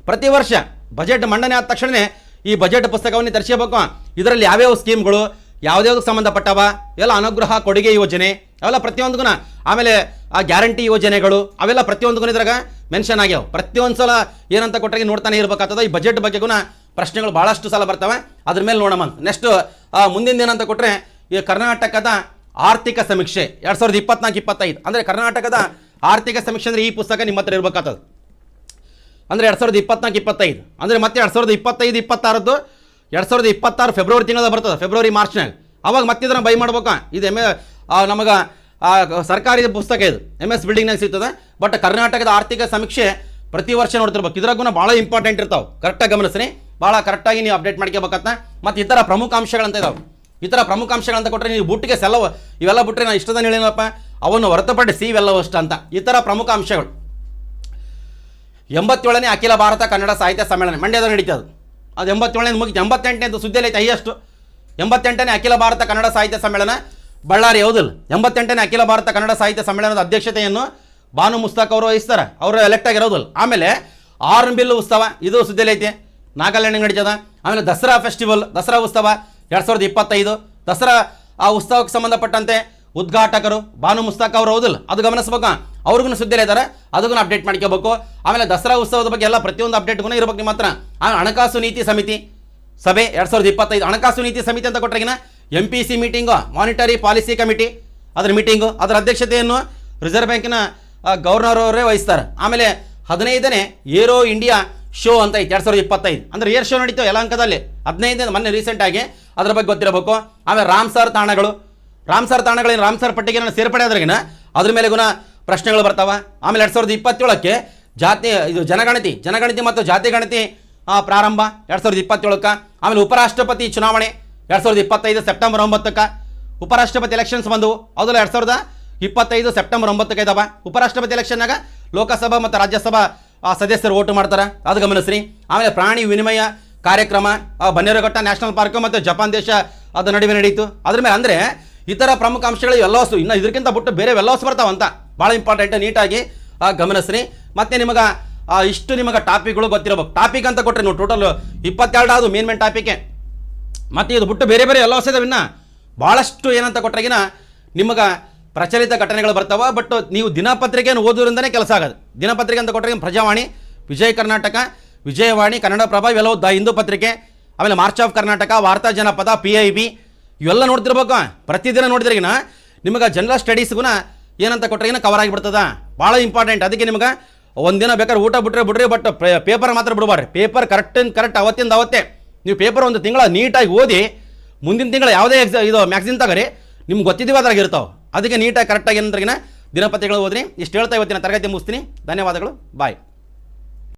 ಪ್ರತಿ ವರ್ಷ ಬಜೆಟ್ ಮಂಡನೆ ಆದ ತಕ್ಷಣವೇ ಈ ಬಜೆಟ್ ಪುಸ್ತಕವನ್ನು ತರಿಸಬೇಕು. ಇದರಲ್ಲಿ ಯಾವ್ಯಾವ ಸ್ಕೀಮ್ಗಳು ಯಾವುದ್ಯಾವ್ದಕ್ಕೆ ಸಂಬಂಧಪಟ್ಟವ, ಎಲ್ಲ ಅನುಗ್ರಹ ಕೊಡುಗೆ ಯೋಜನೆ ಅವೆಲ್ಲ ಪ್ರತಿಯೊಂದಕ್ಕೂ, ಆಮೇಲೆ ಆ ಗ್ಯಾರಂಟಿ ಯೋಜನೆಗಳು ಅವೆಲ್ಲ ಪ್ರತಿಯೊಂದಕ್ಕೂ ಇದ್ರಾಗ ಮೆನ್ಷನ್ ಆಗ್ಯಾವ. ಪ್ರತಿಯೊಂದು ಸಲ ಏನಂತ ಕೊಟ್ಟರೆ ನೋಡ್ತಾನೆ ಇರಬೇಕಾಗ್ತದೆ. ಈ ಬಜೆಟ್ ಬಗ್ಗೆಗೂ ಪ್ರಶ್ನೆಗಳು ಭಾಳಷ್ಟು ಸಲ ಬರ್ತವೆ, ಅದ್ರ ಮೇಲೆ ನೋಡೋಣ. ನೆಕ್ಸ್ಟ್ ಮುಂದಿನ ಏನಂತ ಕೊಟ್ಟರೆ ಈ ಕರ್ನಾಟಕದ ಆರ್ಥಿಕ ಸಮೀಕ್ಷೆ 2024-25. ಅಂದರೆ ಕರ್ನಾಟಕದ ಆರ್ಥಿಕ ಸಮೀಕ್ಷೆ ಅಂದರೆ ಈ ಪುಸ್ತಕ ನಿಮ್ಮ ಹತ್ರ ಇರಬೇಕಾಗ್ತದೆ. ಅಂದರೆ 2024-25 ಅಂದರೆ ಮತ್ತೆ 2025-26 2026 ಫೆಬ್ರವರಿ ತಿಂಗಳ ಬರ್ತದೆ, ಫೆಬ್ರವರಿ ಮಾರ್ಚ್ನಾಗ. ಅವಾಗ ಮತ್ತೆ ಇದನ್ನು ಬೈ ಮಾಡ್ಬೇಕಾ. ಇದು ನಮಗೆ ಸರ್ಕಾರಿ ಪುಸ್ತಕ, ಇದು MS ಬಿಲ್ಡಿಂಗ್ನಾಗ ಸಿಗ್ತದೆ. ಬಟ್ ಕರ್ನಾಟಕದ ಆರ್ಥಿಕ ಸಮೀಕ್ಷೆ ಪ್ರತಿ ವರ್ಷ ನೋಡ್ತಿರ್ಬೇಕು. ಇದ್ರಾಗೂ ಭಾಳ ಇಂಪಾರ್ಟೆಂಟ್ ಇರ್ತಾವೆ, ಕರೆಕ್ಟಾಗಿ ಗಮನಿಸ್ರಿ, ಭಾಳ ಕರೆಕ್ಟಾಗಿ ನೀವು ಅಪ್ಡೇಟ್ ಮಾಡ್ಕೋಬೇಕತ್ತ. ಮತ್ತು ಇತರ ಪ್ರಮುಖ ಅಂಶಗಳಂತ ಇದಾವೆ. ಈ ಥರ ಪ್ರಮುಖ ಅಂಶಗಳಂತ ಕೊಟ್ಟರೆ ನೀವು ಬುಟ್ಟಿಗೆ ಸೆಲವು ಇವೆಲ್ಲ ಬಿಟ್ಟರೆ ನಾನು ಇಷ್ಟದ ಹೇಳೇನಪ್ಪ, ಅವನ್ನು ಹೊರತುಪಡಿಸಿ ಇವೆಲ್ಲವೂ ಅಷ್ಟ ಅಂತ. ಈ ಥರ ಪ್ರಮುಖ ಅಂಶಗಳು. 87ನೇ ಅಖಿಲ ಭಾರತ ಕನ್ನಡ ಸಾಹಿತ್ಯ ಸಮ್ಮೇಳನ ಮಂಡ್ಯದ ನಡೀತದೆ. ಅದು 87ನೇ ಮುಗಿತು. 88ನೇದು ಸುದ್ದಿಯಲ್ಲಿ ಐತೆ ಹೈಯೆಸ್ಟು. 88ನೇ ಅಖಿಲ ಭಾರತ ಕನ್ನಡ ಸಾಹಿತ್ಯ ಸಮ್ಮೇಳನ ಬಳ್ಳಾರಿ ಹೌದಿಲ್ಲ. 88ನೇ ಅಖಿಲ ಭಾರತ ಕನ್ನಡ ಸಾಹಿತ್ಯ ಸಮ್ಮೇಳನದ ಅಧ್ಯಕ್ಷತೆಯನ್ನು ಬಾನು ಮುಸ್ತಾಕ್ ಅವರು ವಹಿಸ್ತಾರೆ, ಅವರು ಎಲೆಕ್ಟ್ ಆಗಿರೋದಿಲ್ಲ. ಆಮೇಲೆ ಆರ್ನ್ಬಿಲ್ ಉತ್ಸವ ಇದು ಸುದ್ದಿಯಲ್ಲಿ ಐತೆ, ನಾಗಾಲ್ಯಾಂಡ್ ನಡೀತದ. ಆಮೇಲೆ ದಸರಾ ಫೆಸ್ಟಿವಲ್, ದಸರಾ ಉತ್ಸವ 2025. ದಸರಾ ಆ ಉತ್ಸವಕ್ಕೆ ಸಂಬಂಧಪಟ್ಟಂತೆ ಉದ್ಘಾಟಕರು ಬಾನು ಮುಸ್ತಾಕ್ ಅವರು ಹೌದಿಲ್ಲ, ಅದು ಗಮನಿಸ್ಬೇಕು. ಅವ್ರಿಗೂ ಸುದ್ದಿಯಲ್ಲಿ ಇದ್ದಾರೆ, ಅದಕ್ಕೂ ಅಪ್ಡೇಟ್ ಮಾಡ್ಕೋಬೇಕು. ಆಮೇಲೆ ದಸರಾ ಉತ್ಸವದ ಬಗ್ಗೆ ಎಲ್ಲ ಪ್ರತಿಯೊಂದು ಅಪ್ಡೇಟ್ಗೂ ಇರಬೇಕು ನಿಮ್ಮ ಹತ್ರ. ಆಮೇಲೆ ಹಣಕಾಸು ನೀತಿ ಸಮಿತಿ ಸಭೆ 2025. ಹಣಕಾಸು ನೀತಿ ಸಮಿತಿ ಅಂತ ಕೊಟ್ಟರೆಗಿನ MPC meeting, monetary policy committee ಅದರ ಮೀಟಿಂಗು, ಅದರ ಅಧ್ಯಕ್ಷತೆಯನ್ನು ರಿಸರ್ವ್ ಬ್ಯಾಂಕಿನ ಗವರ್ನರ್ ಅವರೇ ವಹಿಸ್ತಾರೆ. ಆಮೇಲೆ 15ನೇ ಏರೋ ಇಂಡಿಯಾ ಶೋ ಅಂತ ಐತೆ 2025. ಅಂದರೆ ಏರ್ ಶೋ ನಡೀತಾವೆ ಯಲಹಂಕದಲ್ಲಿ 15 ಮೊನ್ನೆ ರೀಸೆಂಟಾಗಿ, ಅದ್ರ ಬಗ್ಗೆ ಗೊತ್ತಿರಬೇಕು. ಆಮೇಲೆ ರಾಮ್ಸರ್ ತಾಣಗಳೇನು ರಾಮ್ಸರ್ ಪಟ್ಟಿಗೆ ಸೇರ್ಪಡೆ ಆದ್ರಿಗಿನ ಅದ್ರ ಮೇಲೆ ಪ್ರಶ್ನೆಗಳು ಬರ್ತಾವ. ಆಮೇಲೆ 2027ಕ್ಕೆ ಜನಗಣತಿ ಮತ್ತು ಜಾತಿ ಗಣತಿ ಪ್ರಾರಂಭ 2027ಕ್ಕೆ. ಆಮೇಲೆ ಉಪರಾಷ್ಟ್ರಪತಿ ಚುನಾವಣೆ 2025 ಸೆಪ್ಟೆಂಬರ್ 9ಕ್ಕೆ. ಉಪರಾಷ್ಟ್ರಪತಿ ಎಲೆಕ್ಷನ್ಸ್ ಬಂದವು, ಅದಲ್ಲ 2025 ಸೆಪ್ಟೆಂಬರ್ 9ಕ್ಕೆ ಇದಾವ. ಉಪರಾಷ್ಟ್ರಪತಿ ಎಲೆಕ್ಷನ್ನಾಗ ಲೋಕಸಭಾ ಮತ್ತು ರಾಜ್ಯಸಭಾ ಸದಸ್ಯರು ಓಟು ಮಾಡ್ತಾರೆ, ಅದು ಗಮನಿಸ್ರಿ. ಆಮೇಲೆ ಪ್ರಾಣಿ ವಿನಿಮಯ ಕಾರ್ಯಕ್ರಮ ಬನ್ನೇರುಘಟ್ಟ ನ್ಯಾಷನಲ್ ಪಾರ್ಕ್ ಮತ್ತು ಜಪಾನ್ ದೇಶ ಅದು ನಡುವೆ ನಡೀತು. ಅದ್ರ ಮೇಲೆ ಅಂದರೆ ಇತರ ಪ್ರಮುಖ ಅಂಶಗಳು ಎಲ್ಲವೂ ಇನ್ನು ಇದಕ್ಕಿಂತ ಬಿಟ್ಟು ಬೇರೆ ಎಲ್ಲವೂ ಬರ್ತಾವಂತ, ಭಾಳ ಇಂಪಾರ್ಟೆಂಟ್, ನೀಟಾಗಿ ಗಮನಿಸ್ರಿ. ಮತ್ತು ನಿಮಗೆ ಇಷ್ಟು ನಿಮಗೆ ಟಾಪಿಕ್ಗಳು ಗೊತ್ತಿರಬೇಕು. ಟಾಪಿಕ್ ಅಂತ ಕೊಟ್ಟರೆ ನೀವು ಟೋಟಲ್ 22 ಅದು ಮೇನ್ ಟಾಪಿಕ್ಕೆ. ಮತ್ತು ಇದು ಬಿಟ್ಟು ಬೇರೆ ಬೇರೆ ಎಲ್ಲವೂ ಇದಾವೆ. ಇನ್ನು ಭಾಳಷ್ಟು ಏನಂತ ಕೊಟ್ಟರೆಗಿನ ನಿಮಗೆ ಪ್ರಚಲಿತ ಘಟನೆಗಳು ಬರ್ತಾವೆ. ಬಟ್ ನೀವು ದಿನಪತ್ರಿಕೆಯನ್ನು ಓದೋದ್ರಿಂದನೇ ಕೆಲಸ ಆಗೋದು. ದಿನಪತ್ರಿಕೆ ಅಂತ ಕೊಟ್ಟರೆ ಪ್ರಜಾವಾಣಿ, ವಿಜಯ ಕರ್ನಾಟಕ, ವಿಜಯವಾಣಿ, ಕನ್ನಡಪ್ರಭ ಇವೆಲ್ಲವೂ ದ ಹಿಂದೂ ಪತ್ರಿಕೆ, ಆಮೇಲೆ ಮಾರ್ಚ್ ಆಫ್ ಕರ್ನಾಟಕ, ವಾರ್ತಾ ಜನಪದ, PIB ಇವೆಲ್ಲ ನೋಡ್ತಿರ್ಬೇಕು. ಪ್ರತಿದಿನ ನೋಡಿದ್ರಿಗಿನ ನಿಮಗೆ ಜನರಲ್ ಸ್ಟಡೀಸ್ಗೂ ಏನಂತ ಕೊಟ್ಟರೆಗಿನ ಕವರ್ ಆಗಿಬಿಡ್ತದ, ಭಾಳ ಇಂಪಾರ್ಟೆಂಟ್. ಅದಕ್ಕೆ ನಿಮಗೆ ಒಂದಿನ ಬೇಕಾದ್ರೆ ಊಟ ಬಿಡ್ರಿ, ಬಟ್ ಪೇಪರ್ ಮಾತ್ರ ಬಿಡಬಾರ್ರಿ. ಪೇಪರ್ ಕರೆಕ್ಟ್ ಅವತ್ತಿಂದ ಅವತ್ತೇ ನೀವು ಪೇಪರ್ ಒಂದು ತಿಂಗಳ ನೀಟಾಗಿ ಓದಿ, ಮುಂದಿನ ತಿಂಗಳ ಯಾವುದೇ ಇದು ಮ್ಯಾಗ್ಝಿನ್ ತಗೋರಿ, ನಿಮ್ಗೆ ಗೊತ್ತಿದ್ದೀವಿ ಅದ್ರಾಗ ಇರ್ತಾವೆ. ಅದಕ್ಕೆ ನೀಟಾಗಿ ಕರೆಕ್ಟಾಗಿ ಏನಂದ್ರಿಗಿನ ದಿನಪತ್ರಿಕೆಗಳು ಓದ್ರಿ. ಇಷ್ಟು ಹೇಳ್ತಾ ಇವತ್ತಿನ ತರಗತಿ ಮುಗಿಸ್ತೀನಿ. ಧನ್ಯವಾದಗಳು, ಬಾಯ್.